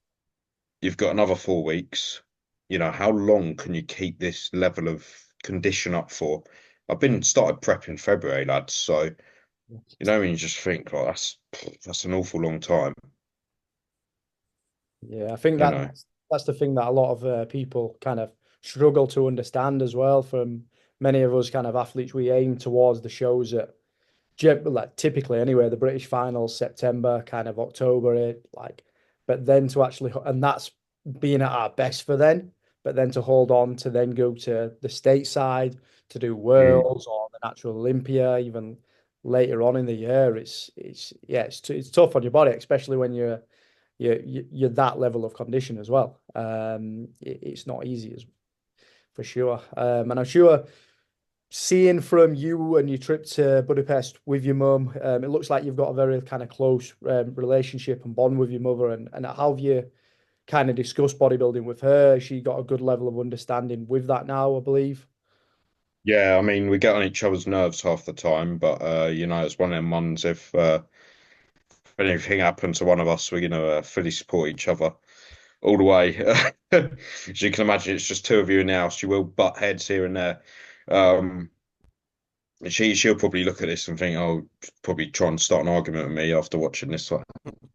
you've got another 4 weeks. How long can you keep this level of condition up for? I've been started prepping February, lads. So, when you just think like that's an awful long time, Yeah, I think you know. that's the thing that a lot of people kind of struggle to understand as well. From many of us kind of athletes, we aim towards the shows at like typically anyway, the British finals September, kind of October, but then to actually, and that's being at our best for then, but then to hold on to then go to the stateside to do Mm. Worlds or the Natural Olympia even later on in the year, it's tough on your body, especially when you're that level of condition as well. It's not easy for sure. And I'm sure seeing from you and your trip to Budapest with your mum, it looks like you've got a very kind of close relationship and bond with your mother. And how have you kind of discussed bodybuilding with her? Has she got a good level of understanding with that now, I believe? Yeah, I mean, we get on each other's nerves half the time, but it's one of them ones. If anything happens to one of us, we're gonna fully support each other all the way. As you can imagine, it's just two of you in the house. You will butt heads here and there. Um, she'll probably look at this and think, "Oh, probably try and start an argument with me after watching this." Like,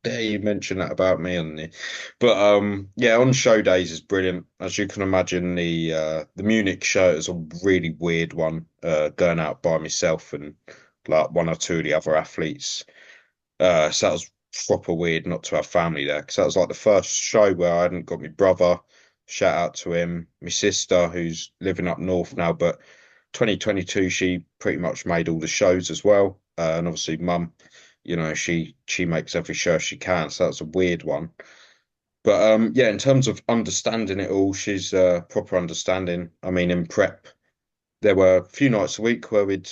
dare you mention that about me? But yeah, on show days is brilliant. As you can imagine, the Munich show is a really weird one. Going out by myself and like one or two of the other athletes. So that was proper weird not to have family there, because that was like the first show where I hadn't got my brother. Shout out to him, my sister who's living up north now, but 2022 she pretty much made all the shows as well. And obviously mum, she makes every show she can, so that's a weird one. But yeah, in terms of understanding it all, she's proper understanding. I mean, in prep, there were a few nights a week where we'd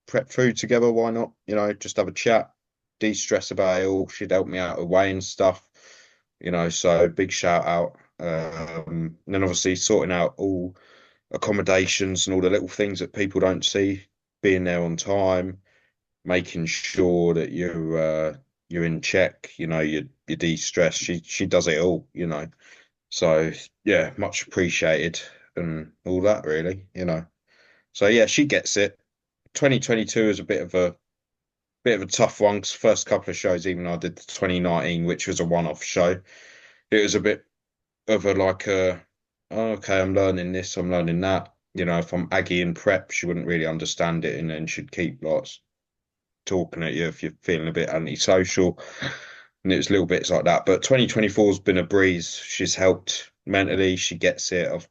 prep food together. Why not? Just have a chat, de-stress about it all. She'd help me out with weighing stuff. So big shout out. And then obviously sorting out all accommodations and all the little things that people don't see, being there on time, making sure that you're in check, you de-stress. She does it all. So yeah, much appreciated and all that really. So yeah, she gets it. 2022 is a bit of a tough one, because first couple of shows, even though I did the 2019, which was a one-off show, it was a bit of a like a, oh, okay, I'm learning this, I'm learning that. If I'm Aggie in prep, she wouldn't really understand it, and then she'd keep lots talking at you if you're feeling a bit antisocial. And it was little bits like that. But 2024's been a breeze. She's helped mentally. She gets it. I've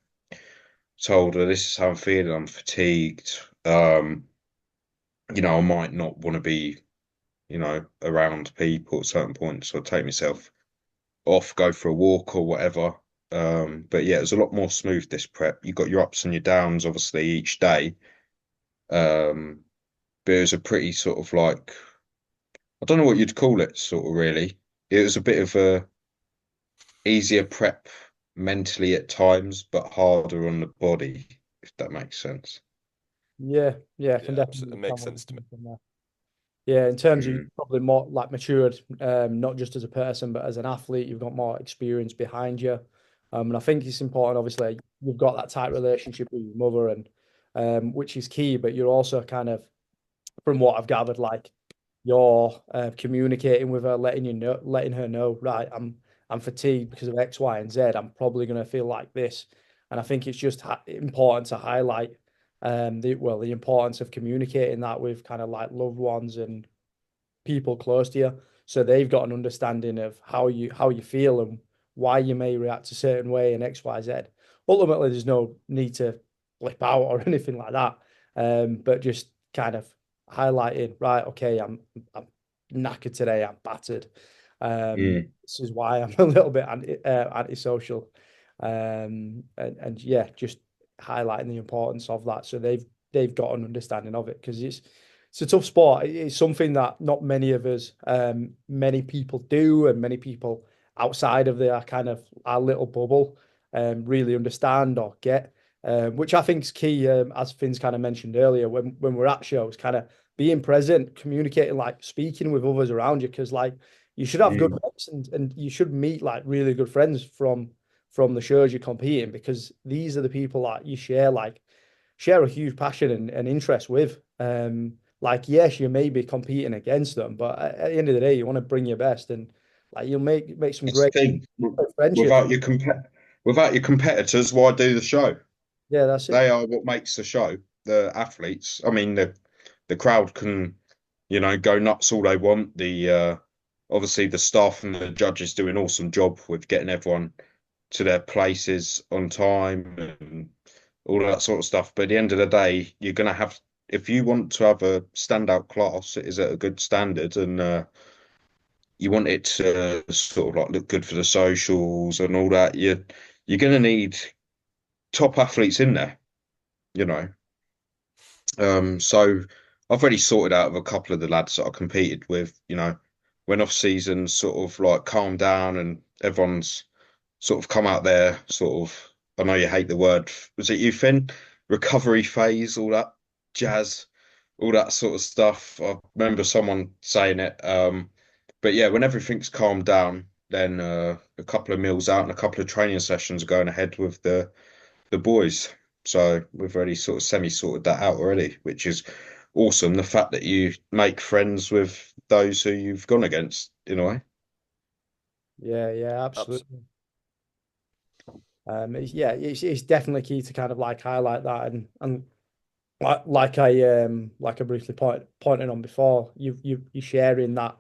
told her this is how I'm feeling. I'm fatigued. I might not want to be, around people at certain points. So I take myself off, go for a walk or whatever. But yeah, it was a lot more smooth this prep. You got your ups and your downs, obviously, each day. Um, but it was a pretty sort of like, I don't know what you'd call it, sort of really. It was a bit of a easier prep mentally at times, but harder on the body, if that makes sense. Yeah, I can Yeah, definitely absolutely understand makes what you're sense to me. coming from there. Yeah, in terms of you Mm. probably more like matured, not just as a person, but as an athlete, you've got more experience behind you. And I think it's important, obviously, you've got that tight relationship with your mother, and which is key, but you're also kind of, from what I've gathered, like you're communicating with her, letting her know, right, I'm fatigued because of X, Y, and Z. I'm probably going to feel like this. And I think it's just important to highlight the importance of communicating that with kind of like loved ones and people close to you, so they've got an understanding of how you feel and why you may react a certain way in X, Y, Z. Ultimately, there's no need to flip out or anything like that. but just kind of highlighting, right, okay, I'm knackered today, I'm battered. This is why I'm a little bit antisocial. And yeah, just highlighting the importance of that. So they've got an understanding of it, because it's a tough sport. It's something that not many of us, many people do, and many people outside of their kind of our little bubble really understand or get. Which I think is key, as Finn's kind of mentioned earlier, when we're at shows, kind of being present, communicating, like speaking with others around you, because like you should have good friends, and you should meet like really good friends from the shows you're competing, because these are the people that you share a huge passion and interest with. Like, yes, you may be competing against them, but at the end of the day, you want to bring your best, and like you'll make some That's the great thing. friendships. Without your competitors, why do the show? Yeah, that's it. They are what makes the show. The athletes. I mean, the crowd can, go nuts all they want. The obviously the staff and the judges do an awesome job with getting everyone to their places on time and all that sort of stuff. But at the end of the day, you're gonna have, if you want to have a standout class, it is at a good standard, and you want it to sort of like look good for the socials and all that. You're gonna need top athletes in there, you know. So I've already sorted out with a couple of the lads that I competed with, when off season sort of like calmed down and everyone's sort of come out there, sort of, I know you hate the word, was it you, Finn? Recovery phase, all that jazz, all that sort of stuff. I remember someone saying it. But yeah, when everything's calmed down, then a couple of meals out and a couple of training sessions are going ahead with the boys. So we've already sort of semi-sorted that out already, which is awesome. The fact that you make friends with those who you've gone against, in a way. Yeah, absolutely. It's definitely key to kind of like highlight that, and like I briefly pointed on before, you're sharing that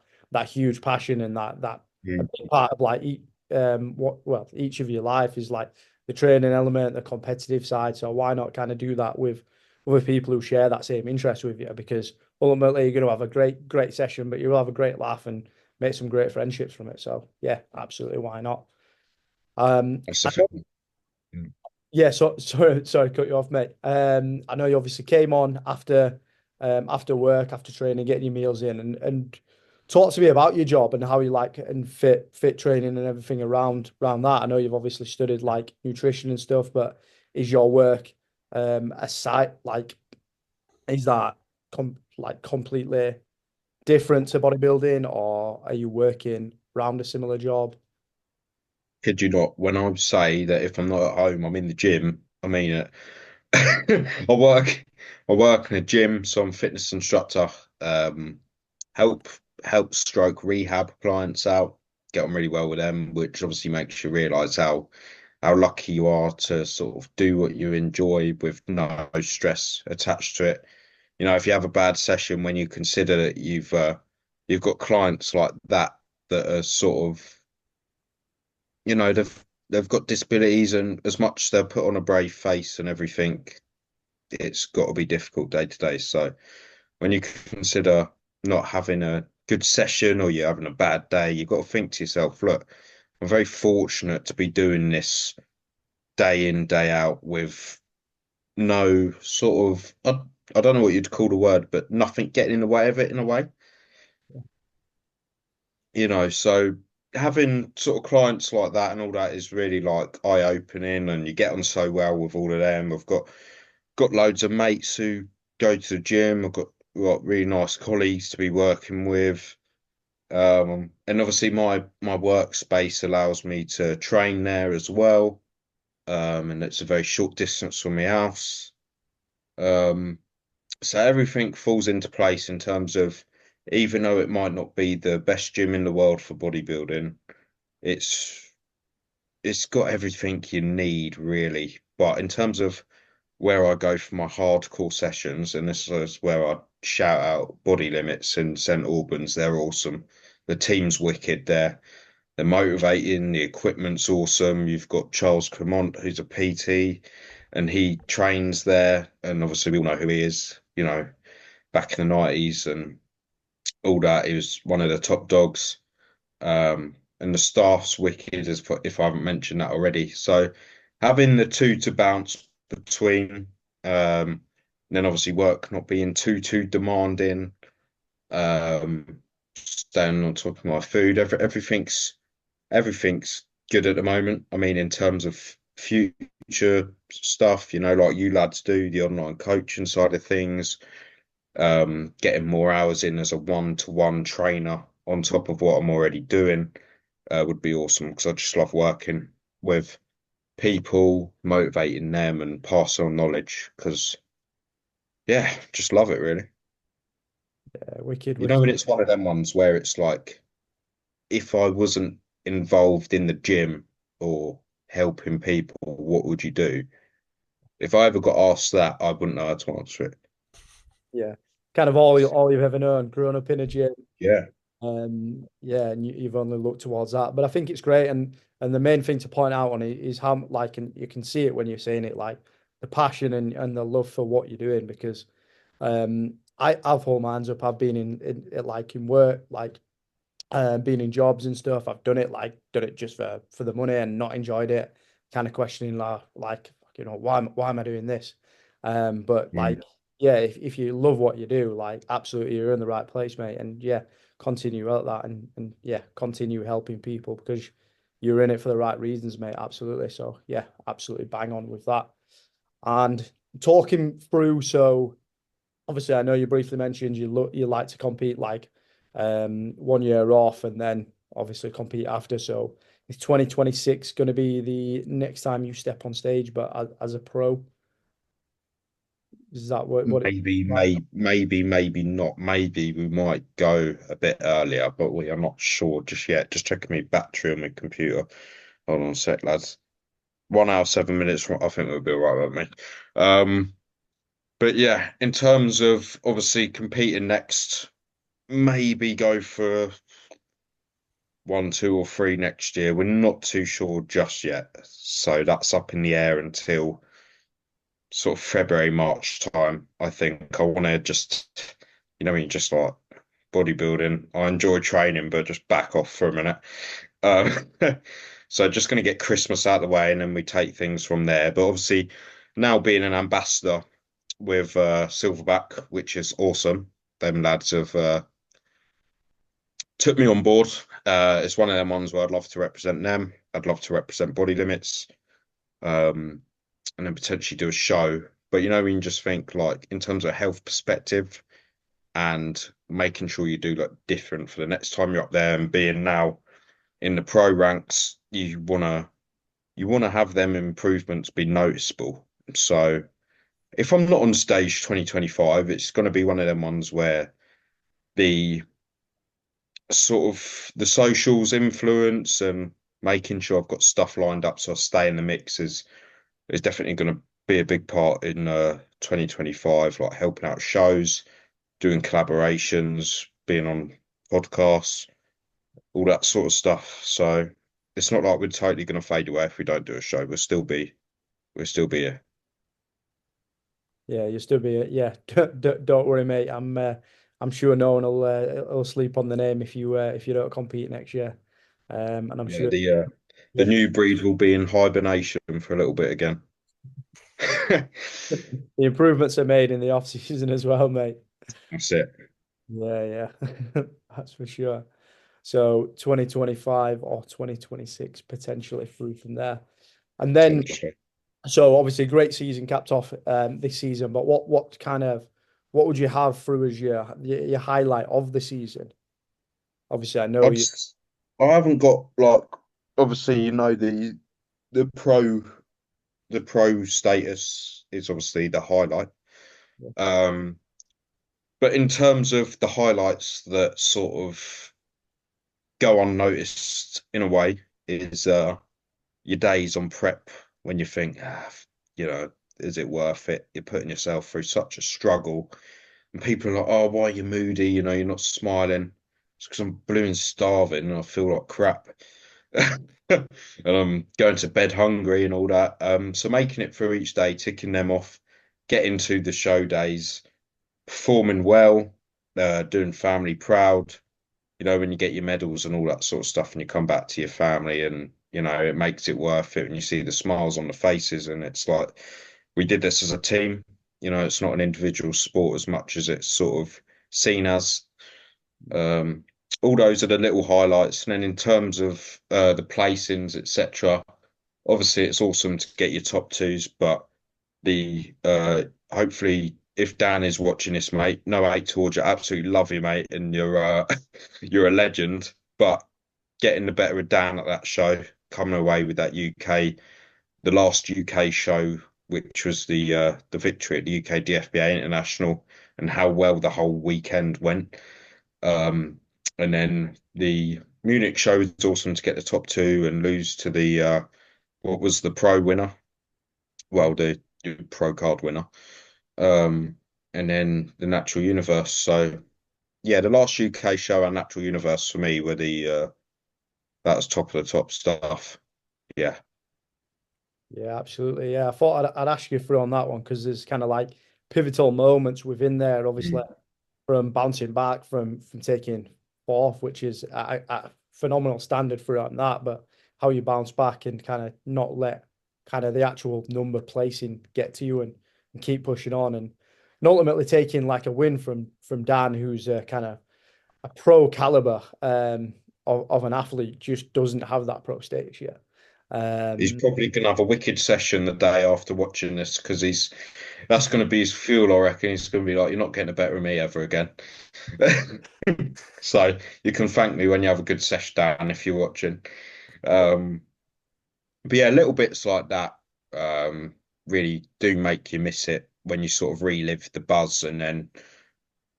huge passion, and that a big part of like each of your life is like the training element, the competitive side. So why not kind of do that with other people who share that same interest with you? Because ultimately you're going to have a great session, but you'll have a great laugh and make some great friendships from it. So yeah, absolutely, why not? That's the thing. Yeah, sorry to cut you off, mate. I know you obviously came on after work, after training, getting your meals in, and talk to me about your job and how you like and fit training and everything around that. I know you've obviously studied like nutrition and stuff, but is your work aside, like, is that completely different to bodybuilding, or are you working around a similar job? Kid you not, when I say that if I'm not at home, I'm in the gym, I mean it. I work in a gym, so I'm a fitness instructor. Help stroke rehab clients out, get on really well with them, which obviously makes you realise how lucky you are to sort of do what you enjoy with no stress attached to it. If you have a bad session, when you consider that you've got clients like that are sort of, they've got disabilities, and as much they'll put on a brave face and everything, it's got to be difficult day to day. So when you consider not having a good session or you're having a bad day, you've got to think to yourself, look, I'm very fortunate to be doing this day in, day out with no sort of, I don't know what you'd call the word, but nothing getting in the way of it in a way. So having sort of clients like that and all that is really like eye-opening, and you get on so well with all of them. I've got loads of mates who go to the gym. I've got really nice colleagues to be working with. And obviously my workspace allows me to train there as well. And it's a very short distance from my house. So everything falls into place in terms of, even though it might not be the best gym in the world for bodybuilding, it's got everything you need really. But in terms of where I go for my hardcore sessions, and this is where I shout out Body Limits in St Albans. They're awesome. The team's wicked. They're motivating. The equipment's awesome. You've got Charles Cremont, who's a PT. and he trains there. And obviously, we all know who he is. Back in the 90s and all that. He was one of the top dogs. And the staff's wicked, as if I haven't mentioned that already. So having the two to bounce between, then obviously work not being too demanding, staying on top of my food, everything's good at the moment. I mean, in terms of future stuff, like you lads do, the online coaching side of things, getting more hours in as a one-to-one trainer on top of what I'm already doing, would be awesome because I just love working with people, motivating them and passing on knowledge because, yeah, just love it really. Yeah, wicked, You know, and wicked. it's one of them ones where it's like, if I wasn't involved in the gym or helping people, what would you do? If I ever got asked that, I wouldn't know how to answer it. Yeah, kind of all you've ever known, growing up in a gym. Yeah. Yeah, and you've only looked towards that. But I think it's great, and the main thing to point out on it is how like, and you can see it when you're saying it, like the passion and the love for what you're doing. Because I've hold my hands up. I've been in work, like being in jobs and stuff. I've done it just for the money and not enjoyed it. Kind of questioning like why am I doing this? But Mm. like yeah, if you love what you do, like absolutely you're in the right place, mate. And yeah, continue at that and yeah, continue helping people because you're in it for the right reasons, mate. Absolutely. So yeah, absolutely bang on with that. And talking through, so obviously I know you briefly mentioned you like to compete like 1 year off and then obviously compete after. So is 2026 going to be the next time you step on stage, but as a pro? Is that what it's Maybe, like? maybe not. Maybe we might go a bit earlier, but we are not sure just yet. Just checking my battery on my computer. Hold on a sec, lads. 1 hour, 7 minutes. I think we'll be all right with me. But yeah, in terms of obviously competing next, maybe go for one, two, or three next year. We're not too sure just yet. So that's up in the air until sort of February, March time. I think I want to just, what I mean, just like bodybuilding. I enjoy training, but just back off for a minute. Um, so just going to get Christmas out of the way and then we take things from there. But obviously, now being an ambassador with Silverback, which is awesome. Them lads have took me on board. It's one of them ones where I'd love to represent them. I'd love to represent Body Limits, um, and then potentially do a show. But we can just think like in terms of health perspective and making sure you do like different for the next time you're up there and being now in the pro ranks, you wanna have them improvements be noticeable. So if I'm not on stage 2025, it's going to be one of them ones where the sort of the socials influence and making sure I've got stuff lined up so I stay in the mix is definitely going to be a big part in 2025, like helping out shows, doing collaborations, being on podcasts, all that sort of stuff. So it's not like we're totally going to fade away if we don't do a show. We'll still be here. Yeah, you still be yeah. Don't worry, mate. I'm sure no one will sleep on the name if you don't compete next year. And I'm Yeah, sure the yeah, new breed will be in hibernation for a little bit again. the improvements are made in the off season as well, mate. That's it. Yeah, yeah, that's for sure. So 2025 or 2026 potentially through from there. And then, Potentially. so obviously great season capped off this season, but what would you have through as your highlight of the season? Obviously, I know I'd, you. I haven't got like obviously the pro the pro status is obviously the highlight. Um, but in terms of the highlights that sort of go unnoticed in a way is your days on prep when you think, is it worth it? You're putting yourself through such a struggle, and people are like, "Oh, why are you moody? You're not smiling." It's because I'm blue and starving and I feel like crap. and I'm going to bed hungry and all that. So making it through each day, ticking them off, getting to the show days, performing well, doing family proud. You know, when you get your medals and all that sort of stuff, and you come back to your family, and you know it makes it worth it, and you see the smiles on the faces, and it's like we did this as a team. You know, it's not an individual sport as much as it's sort of seen as. Um, all those are the little highlights. And then in terms of the placings, etc., obviously it's awesome to get your top twos, but the hopefully if Dan is watching this, mate, no hate towards you, absolutely love you, mate, and you're you're a legend. But getting the better of Dan at that show, coming away with that the last UK show, which was the victory at the UK DFBA International, and how well the whole weekend went. And then the Munich show was awesome to get the top two and lose to the what was the pro winner? Well, the pro card winner. And then the Natural Universe. So yeah, the last UK show and Natural Universe for me were that was top of the top stuff. Yeah. Yeah, absolutely. Yeah, I thought I'd ask you through on that one because there's kind of like pivotal moments within there, obviously, from bouncing back from taking fourth, which is a phenomenal standard for that, but how you bounce back and kind of not let kind of the actual number placing get to you and keep pushing on and ultimately taking like a win from Dan, who's a kind of a pro caliber of an athlete, just doesn't have that pro status yet. He's probably gonna have a wicked session the day after watching this because that's gonna be his fuel, I reckon. He's gonna be like, you're not getting a better of me ever again. So you can thank me when you have a good session, Dan, if you're watching. But yeah, little bits like that really do make you miss it when you sort of relive the buzz, and then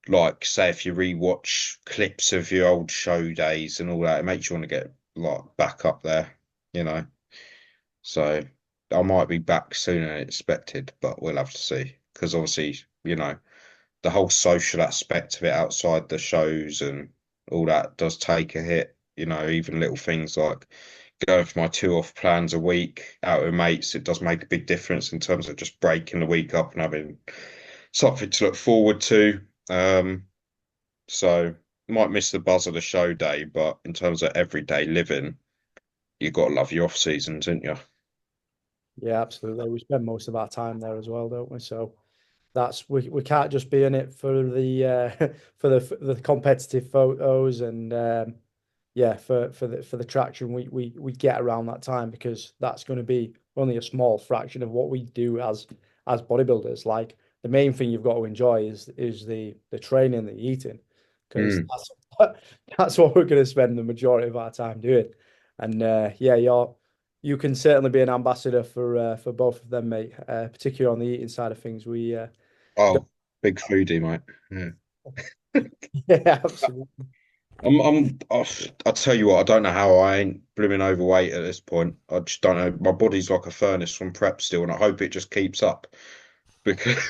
like say if you rewatch clips of your old show days and all that, it makes you want to get like back up there, you know. So I might be back sooner than expected, but we'll have to see. Because obviously, you know, the whole social aspect of it outside the shows and all that does take a hit. You know, even little things like going for my 2 off plans a week out with mates, it does make a big difference in terms of just breaking the week up and having something to look forward to. So might miss the buzz of the show day, but in terms of everyday living, you got to love your off seasons, don't you? Yeah, absolutely. We spend most of our time there as well, don't we? So that's we can't just be in it for the for the competitive photos and yeah, for the traction we get around that time, because that's going to be only a small fraction of what we do as bodybuilders. Like the main thing you've got to enjoy is the training, the eating, because that's what we're going to spend the majority of our time doing. And yeah, you can certainly be an ambassador for both of them, mate. Particularly on the eating side of things. Oh, big foodie, mate. Yeah. Yeah, absolutely. I'll tell you what, I don't know how I ain't blooming overweight at this point. I just don't know. My body's like a furnace from prep still, and I hope it just keeps up because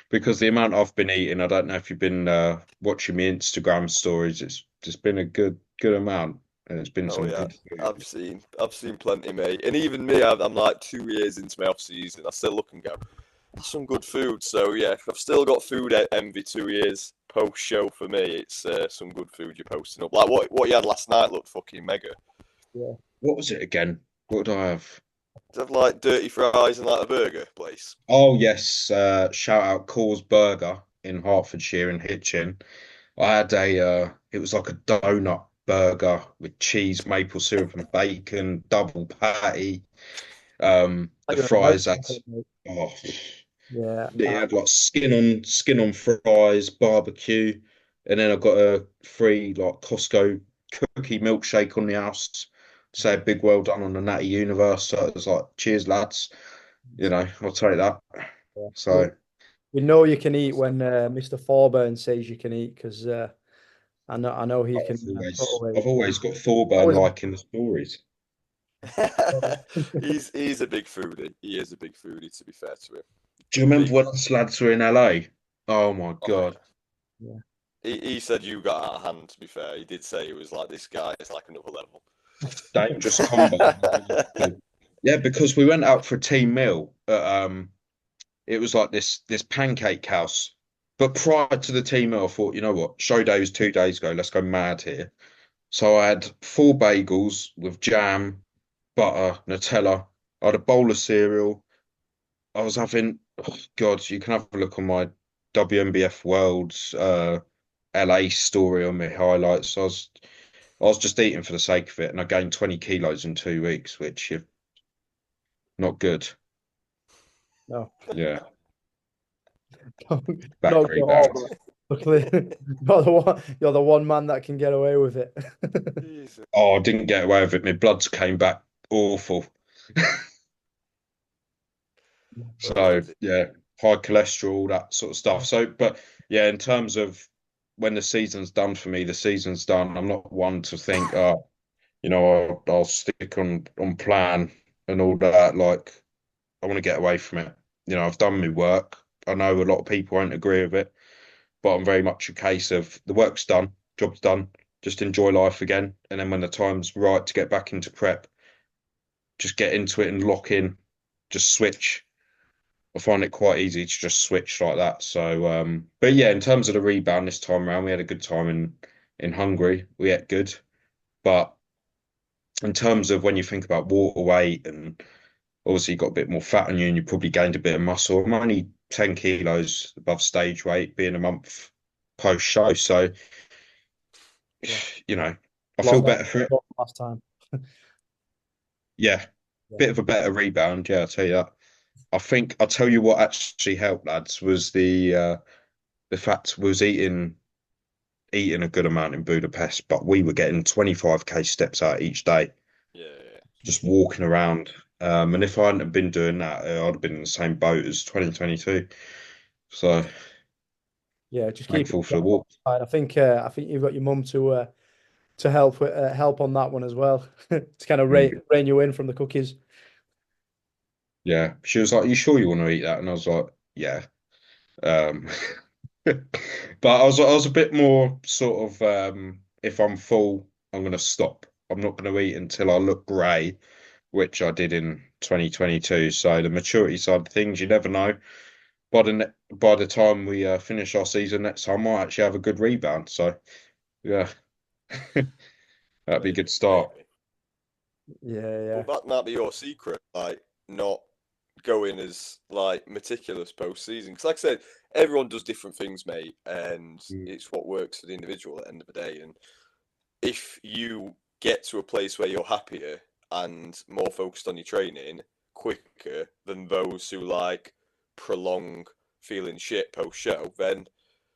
because the amount I've been eating, I don't know if you've been watching my Instagram stories. It's just been a good amount, and it's been Oh some yeah, good food. I've seen plenty, mate. And even me, I'm like 2 years into my off season. I still look and go, that's some good food. So yeah, I've still got food envy 2 years post show for me. It's some good food you're posting up. Like what you had last night looked fucking mega. Yeah. What was it again? What did I have? Do you have like dirty fries and like a burger place? Oh yes, shout out Cole's Burger in Hertfordshire in Hitchin. I had it was like a donut burger with cheese, maple syrup, and bacon, double patty. The fries had oh, Yeah. it had like skin on fries, barbecue, and then I got a free like Costco cookie milkshake on the house. Say a big well done on the Natty Universe. So it was like, cheers, lads. You know, I'll take that. Yeah. So We know you can eat when Mr. Forburn says you can eat, because I know he can I've always always got Thorburn always. liking the stories. He's a big foodie. He is a big foodie, to be fair to him. Do you remember Big. when us lads were in LA? Oh my Oh, God. Yeah. he said you got out of hand, to be fair. He did say it was like, this guy is like another level. dangerous combo. Yeah, because we went out for a team meal at, it was like this pancake house. But prior to the team meal, I thought, you know what, show day was 2 days ago. Let's go mad here. So I had 4 bagels with jam, butter, Nutella. I had a bowl of cereal. I was having, oh God, you can have a look on my WNBF Worlds LA story on my highlights. I was just eating for the sake of it, and I gained 20 kilos in 2 weeks, which is not good. No, Yeah, not back good at all. rebound. But luckily, you're the one man that can get away with it. Jesus. Oh, I didn't get away with it. My bloods came back awful. So Oh, yeah, high cholesterol, that sort of stuff. So, but yeah, in terms of when the season's done for me, the season's done. I'm not one to think, oh, I'll stick on plan and all that. Like, I want to get away from it. I've done my work. I know a lot of people won't agree with it, but I'm very much a case of the work's done, job's done, just enjoy life again. And then when the time's right to get back into prep, just get into it and lock in, just switch. I find it quite easy to just switch like that. So, but yeah, in terms of the rebound this time around, we had a good time in Hungary. We ate good, but in terms of when you think about water weight and obviously you got a bit more fat on you and you probably gained a bit of muscle. I'm only 10 kilos above stage weight, being a month post show. So, Yeah, I feel lost that better for it. last time. Yeah, Yeah. bit of a better rebound. Yeah, I'll tell you that. I'll tell you what actually helped, lads, was the fact we was eating a good amount in Budapest, but we were getting 25k steps out each day, yeah. just walking around. And if I hadn't have been doing that, I'd have been in the same boat as 2022. So Yeah, just keep it thankful for the walk. I think you've got your mum to help on that one as well to kind of Mm. rein you in from the cookies. Yeah, she was like, "You sure you want to eat that?" And I was like, "Yeah." Um, but I was a bit more sort of if I'm full, I'm gonna stop. I'm not gonna eat until I look grey, which I did in 2022. So the maturity side of things, you never know. By the time we finish our season next time, I might actually have a good rebound. So yeah, that'd be a good start. Maybe. Yeah, yeah. But that might be your secret, like not going as like meticulous post season. Because like I said, everyone does different things, mate, and Mm. it's what works for the individual at the end of the day. And if you get to a place where you're happier and more focused on your training quicker than those who like prolong feeling shit post show, then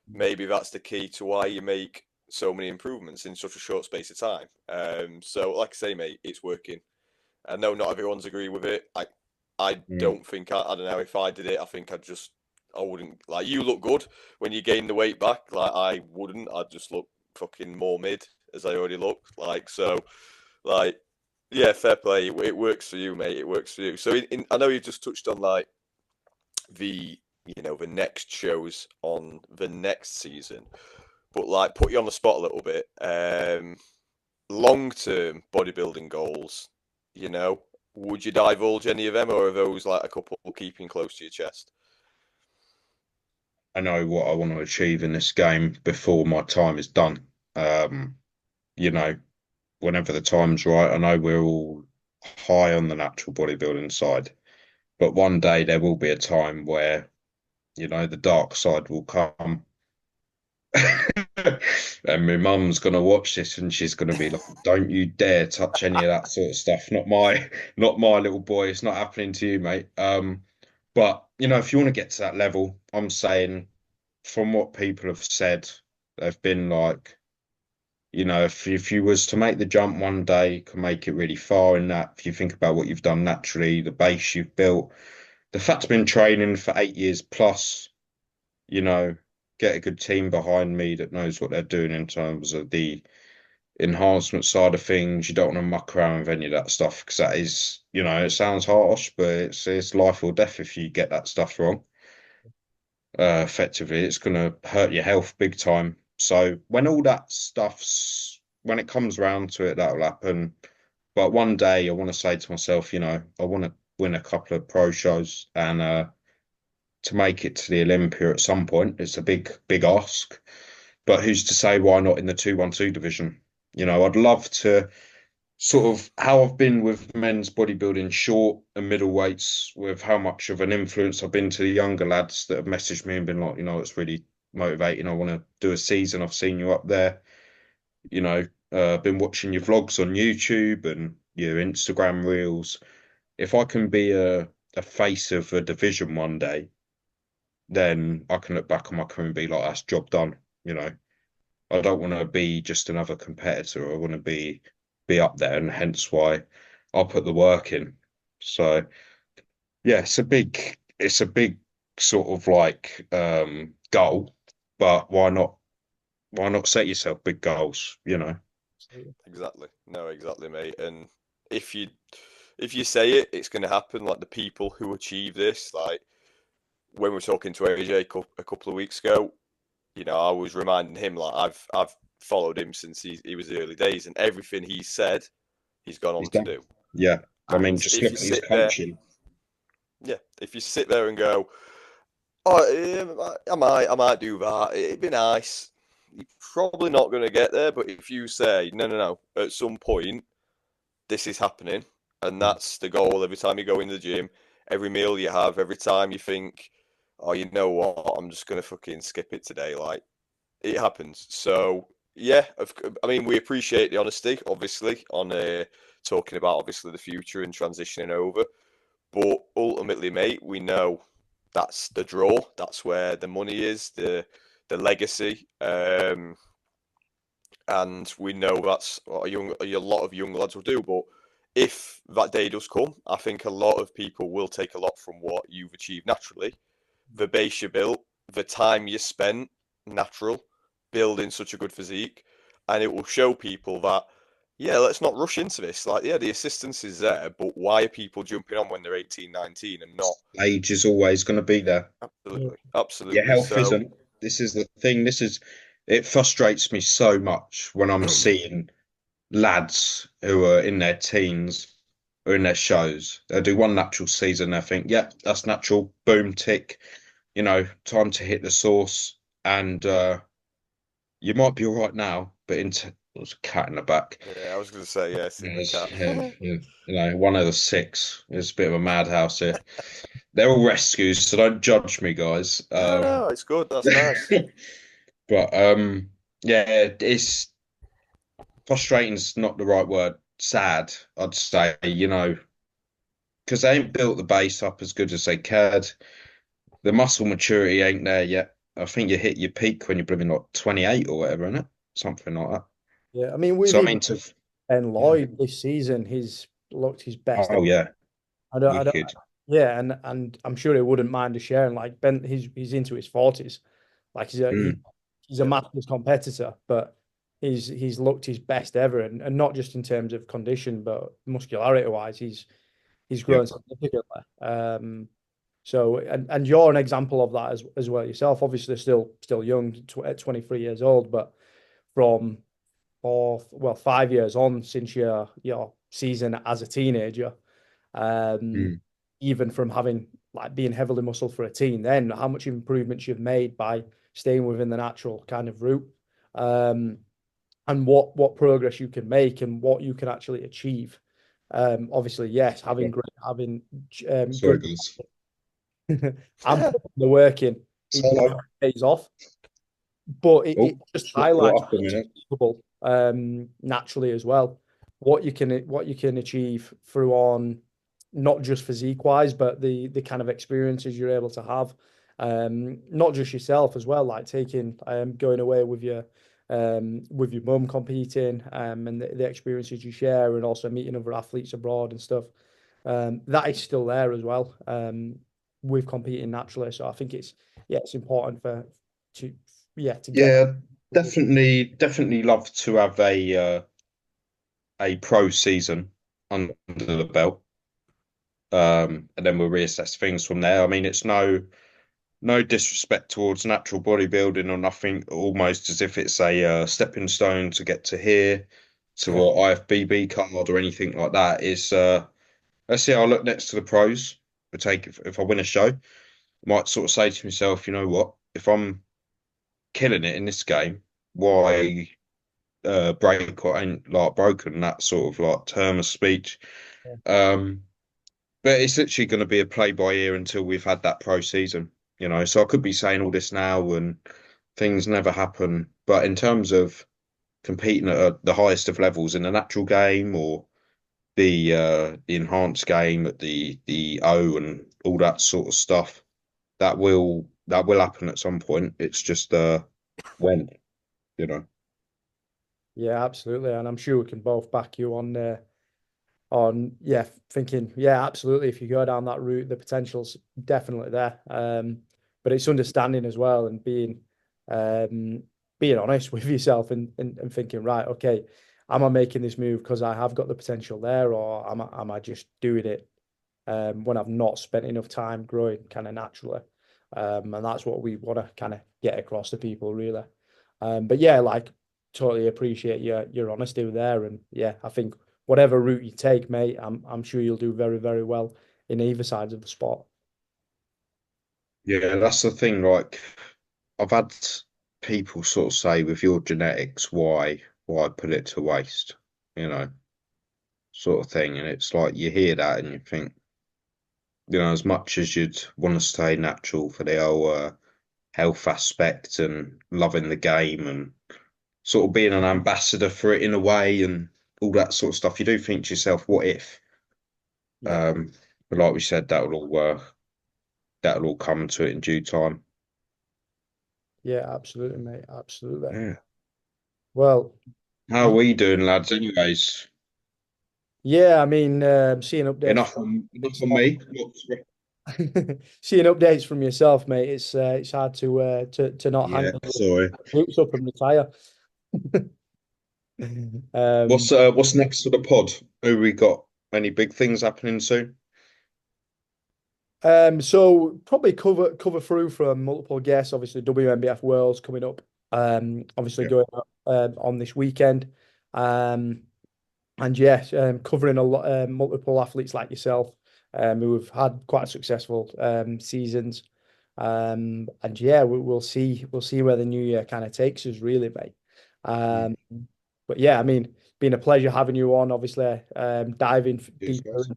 maybe that's the key to why you make so many improvements in such a short space of time. So like I say, mate, it's working. I know not everyone's agree with it. I Mm. don't think I don't know if I did it. I think I wouldn't like you look good when you gain the weight back. Like I wouldn't. I'd just look fucking more mid as I already look. Like so, like yeah, fair play. It works for you, mate. It works for you. So I know you just touched on like the the next shows on the next season, but like put you on the spot a little bit. Long term bodybuilding goals, would you divulge any of them, or are those like a couple keeping close to your chest? I know what I want to achieve in this game before my time is done. Um, you know, Whenever the time's right, I know we're all high on the natural bodybuilding side, but one day there will be a time where, the dark side will come. And my mum's gonna watch this and she's gonna be like, "Don't you dare touch any of that sort of stuff. Not my little boy. It's not happening to you, mate." But if you want to get to that level, I'm saying from what people have said, they've been like, if you was to make the jump one day, you can make it really far in that. If you think about what you've done naturally, the base you've built, the fact I've been training for 8 years plus, you know, get a good team behind me that knows what they're doing in terms of the enhancement side of things. You don't want to muck around with any of that stuff because that is, it sounds harsh, but it's life or death if you get that stuff wrong. Effectively, it's going to hurt your health big time. So when all that stuff's when it comes round to it, that'll happen. But one day I want to say to myself, I want to win a couple of pro shows and to make it to the Olympia at some point. It's a big, big ask. But who's to say why not in the 212 division? I'd love to sort of how I've been with men's bodybuilding, short and middleweights, with how much of an influence I've been to the younger lads that have messaged me and been like, it's really motivating. I want to do a season. I've seen you up there. Been watching your vlogs on YouTube and your Instagram reels. If I can be a face of a division one day, then I can look back on my career and be like, that's job done. I don't want to be just another competitor. I want to be up there, and hence why I'll put the work in. So yeah, it's a big sort of like goal, but why not set yourself big goals, Exactly. No, exactly, mate. And if you say it, it's going to happen. Like the people who achieve this, like when we were talking to AJ a couple of weeks ago, I was reminding him like I've followed him since he was the early days, and everything he said, he's gone on He's to done. do. Yeah. I mean, And just if look you at his sit there, coaching. yeah, if you sit there and go, oh, I might do that. It'd be nice. You're probably not going to get there, but if you say, no, at some point, this is happening, and that's the goal every time you go in the gym, every meal you have, every time you think, oh, you know what, I'm just going to fucking skip it today. Like, it happens. So, yeah, I mean, we appreciate the honesty, obviously, on talking about, obviously, the future and transitioning over. But ultimately, mate, we know that's the draw. That's where the money is, the legacy, and we know that's what a lot of young lads will do. But if that day does come, I think a lot of people will take a lot from what you've achieved naturally, the base you built, the time you spent natural, building such a good physique, and it will show people that yeah, let's not rush into this. Like, yeah, the assistance is there, but why are people jumping on when they're 18, 19 and not? Age is always going to be there. Absolutely. Your Absolutely. health So, isn't. This is the thing. It frustrates me so much when I'm seeing lads who are in their teens or in their shows. They do one natural season. They think, yeah, that's natural. Boom, tick. Time to hit the source. And you might be all right now, but there's a cat in the back. yeah, I was going to say, yes, in the cat. One of the six. It's a bit of a madhouse here. They're all rescues, so don't judge me, guys. No, it's good. That's nice. But yeah, it's frustrating's not the right word. Sad, I'd say, because they ain't built the base up as good as they could. The muscle maturity ain't there yet. I think you hit your peak when you're blooming like 28 or whatever, isn't it? Something like that. Yeah, I mean, with So I even mean, Ben yeah. Lloyd this season, he's looked his best. Oh yeah, I don't, wicked. yeah, and I'm sure he wouldn't mind us sharing. Like Ben, he's into his 40s. Like Mm, he's a masters competitor, but he's looked his best ever, and not just in terms of condition, but muscularity wise, he's yeah. grown significantly. So and you're an example of that as well yourself. Obviously, still young, 23 years old, but from 5 years on since your season as a teenager, um, Mm, even from having like being heavily muscle for a teen, then how much improvements you've made by staying within the natural kind of route, um, and what progress you can make and what you can actually achieve. Obviously, yes, yeah. having Sorry, good guys. and putting the work in, it Solo. pays off. But it Oh, just just got highlights caught up a minute. achievable, naturally as well. What you can achieve through on not just physique wise, but the kind of experiences you're able to have, not just yourself as well, like taking going away with your mum competing, and the experiences you share, and also meeting other athletes abroad and stuff. That is still there as well. With competing naturally, so I think it's important to to get Yeah, definitely love to have a pro season under the belt. And then we'll reassess things from there. I mean, it's no disrespect towards natural bodybuilding or nothing, almost as if it's a stepping stone to get to here. to an IFBB card or anything like that. Is let's see, I'll look next to the pros. If I win a show, I might sort of say to myself, you know what? If I'm killing it in this game, why break what ain't like broken? That sort of like term of speech. Yeah. But it's literally going to be a play by ear until we've had that pro season, you know. So I could be saying all this now and things never happen. But in terms of competing at the highest of levels in the natural game or the enhanced game at the O and all that sort of stuff, that will happen at some point. It's just when, you know. Yeah, absolutely. And I'm sure we can both back you on thinking, yeah, absolutely. If you go down that route, the potential's definitely there. But it's understanding as well and being honest with yourself and thinking, right, okay, am I making this move because I have got the potential there, or am I just doing it when I've not spent enough time growing kind of naturally? And that's what we want to kind of get across to people, really. But yeah, like totally appreciate your honesty there, and yeah, I think whatever route you take, mate, I'm sure you'll do very, very well in either side of the sport. Yeah, that's the thing. Like, I've had people sort of say, with your genetics, why put it to waste, you know, sort of thing. And it's like you hear that and you think, you know, as much as you'd want to stay natural for the whole health aspect and loving the game and sort of being an ambassador for it in a way and all that sort of stuff, you do think to yourself, what if? Yeah, But like we said, that'll all come to it in due time. yeah, absolutely, mate, absolutely. Yeah. Well, How are we doing, lads? Anyways, yeah, I mean, seeing updates enough from enough on yourself, me. seeing updates from yourself, mate, it's hard to not hang Yeah, your sorry. boots up and retire. Um, What's next for the pod? Who we got? Any big things happening soon? so probably cover through from multiple guests. Obviously, WMBF Worlds coming up. Obviously Yeah. going up, on this weekend. Um, and yes, covering a lot, multiple athletes like yourself, who have had quite successful seasons. And yeah, we'll see where the new year kind of takes us, really, mate. Mm. Um, but yeah, I mean, been a pleasure having you on. Obviously, diving Cheers, deeper guys.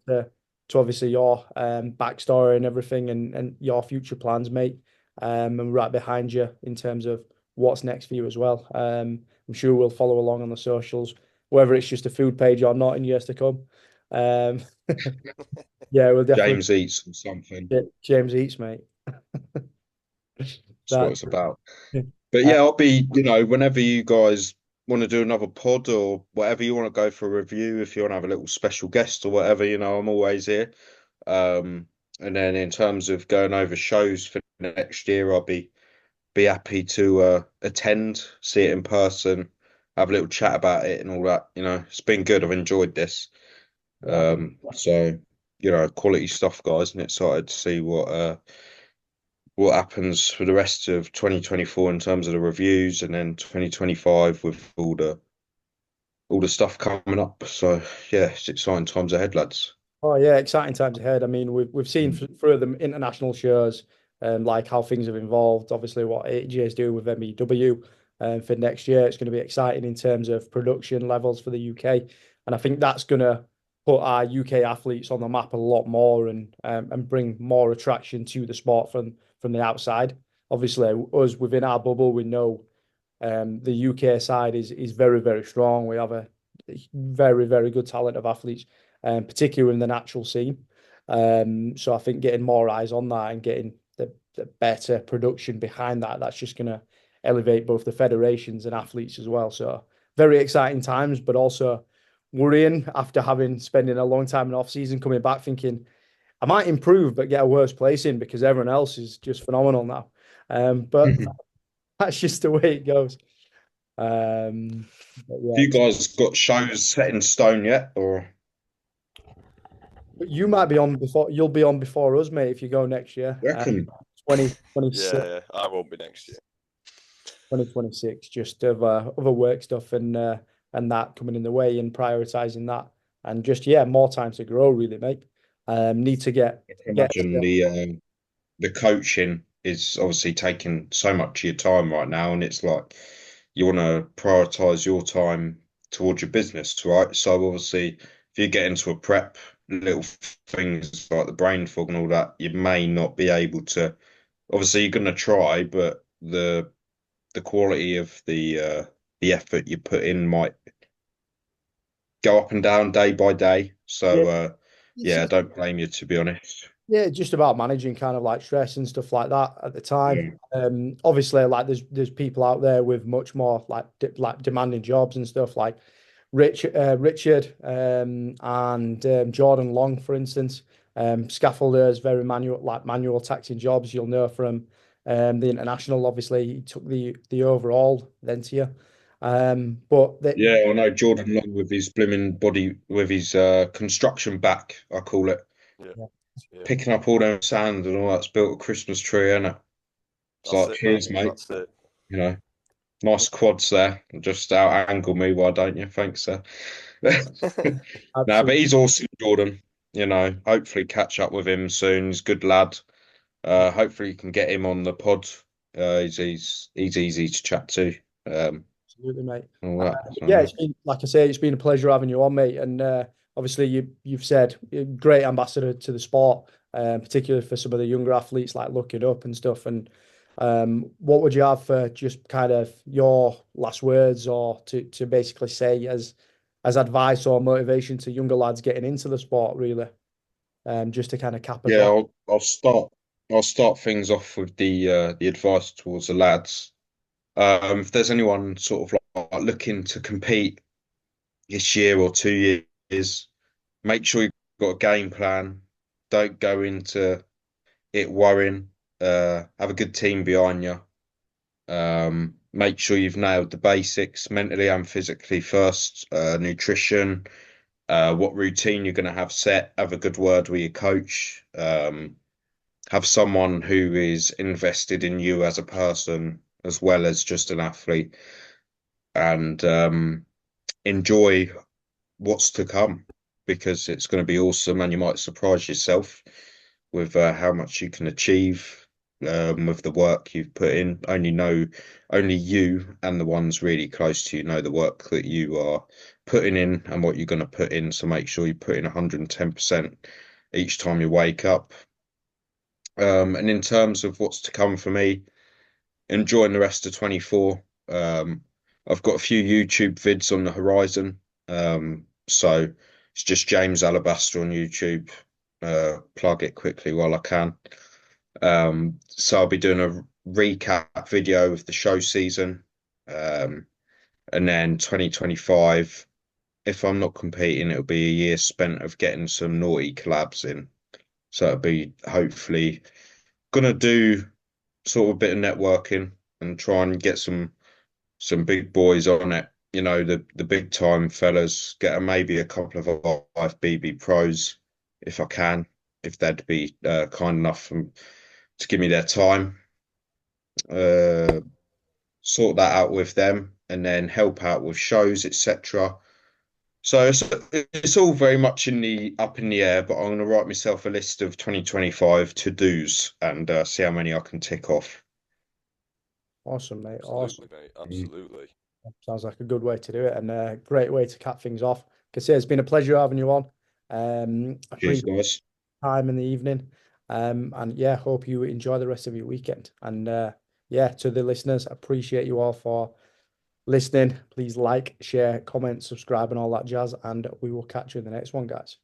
to obviously your backstory and everything, and your future plans, mate. And right behind you in terms of what's next for you as well. I'm sure we'll follow along on the socials, whether it's just a food page or not in years to come. Um, yeah, we'll definitely James eats or something. get James Eats, mate. That's what That, it's about. But yeah, I'll be, you know, whenever you guys want to do another pod or whatever you want to go for a review, if you want to have a little special guest or whatever, you know, I'm always here. Um, and then in terms of going over shows for next year, I'll be happy to attend, see it in person, have a little chat about it and all that. You know, it's been good. I've enjoyed this. yeah. So you know, quality stuff, guys, and excited to see what happens for the rest of 2024 in terms of the reviews, and then 2025 with all the stuff coming up. So yeah, it's exciting times ahead, lads. Oh yeah, exciting times ahead. I mean, we've seen Mm. through the international shows, like how things have evolved. Obviously, what AJ is doing with MEW, for next year, it's going to be exciting in terms of production levels for the UK, and I think that's going to put our UK athletes on the map a lot more, and bring more attraction to the sport from the outside. Obviously, us within our bubble, we know the UK side is very, very strong. We have a very, very good talent of athletes, particularly in the natural scene. So I think getting more eyes on that and getting the better production behind that, that's just going to elevate both the federations and athletes as well. So very exciting times, but also worrying after having spending a long time in off season, coming back thinking I might improve but get a worse place in because everyone else is just phenomenal now. But that's just the way it goes. But Have yeah, you guys got shows set in stone yet, or but you might be on before you'll be on before us, mate, if you go next year. reckon? 2026, Yeah, I won't be next year. 2026, just of other work stuff, and and that coming in the way and prioritizing that, and just more time to grow, really, mate. Need to get Imagine the coaching is obviously taking so much of your time right now, and it's like you want to prioritize your time towards your business, right? So obviously, if you get into a prep, little things like the brain fog and all that, you may not be able to. Obviously, you're going to try, but the quality of the effort you put in might go up and down day by day. So it's I don't blame you, to be honest. just about managing kind of like stress and stuff like that at the time. Yeah. Obviously, like there's people out there with much more like demanding jobs and stuff, like Richard and Jordan Long, for instance. Scaffolders, very manual taxing jobs. You'll know from the international. Obviously, he took the overall then to you. But Yeah, I know Jordan Long with his blooming body, with his construction back, I call it, Yeah, yeah. picking up all them sand and all that's built a Christmas tree, and it's That's like, it, cheers, mate. That's it. You know, nice quads there. Just out angle me, why don't you? Thanks, sir. No, but he's awesome, Jordan. You know, hopefully catch up with him soon. He's a good lad. Hopefully you can get him on the pod. He's easy to chat to. Absolutely, mate. All that. It's been, like I say, it's been a pleasure having you on, mate. And obviously, you've said you're a great ambassador to the sport, particularly for some of the younger athletes, like looking up and stuff. And what would you have for just kind of your last words, or to basically say as advice or motivation to younger lads getting into the sport, really? Just to kind of cap us Yeah, off. I'll start things off with the advice towards the lads. If there's anyone sort of like looking to compete this year or 2 years, make sure you've got a game plan. Don't go into it worrying. Have a good team behind you. Make sure you've nailed the basics mentally and physically first. Nutrition, what routine you're going to have set. Have a good word with your coach. Have someone who is invested in you as a person as well as just an athlete, and enjoy what's to come, because it's going to be awesome, and you might surprise yourself with how much you can achieve with the work you've put in. Only you and the ones really close to you know the work that you are putting in and what you're going to put in. So make sure you put in 110% each time you wake up. And in terms of what's to come for me, enjoying the rest of 24. I've got a few YouTube vids on the horizon. So it's just James Allabaster on YouTube. Plug it quickly while I can. So I'll be doing a recap video of the show season. And then 2025, if I'm not competing, it'll be a year spent of getting some naughty collabs in. So it'll be hopefully gonna do sort of a bit of networking and try and get some big boys on it. You know, the big time fellas, get maybe a couple of IFBB pros if I can, if they'd be kind enough to give me their time. Sort that out with them, and then help out with shows, etc. So it's all very much up in the air, but I'm going to write myself a list of 2025 to-dos and see how many I can tick off. Awesome, mate. Absolutely, Awesome. mate. Absolutely. Sounds like a good way to do it, and a great way to cap things off. Like I say, it's been a pleasure having you on. Cheers, Appreciate guys. time in the evening. And yeah, hope you enjoy the rest of your weekend. And yeah, to the listeners, appreciate you all for listening. Please like, share, comment, subscribe, and all that jazz. And we will catch you in the next one, guys.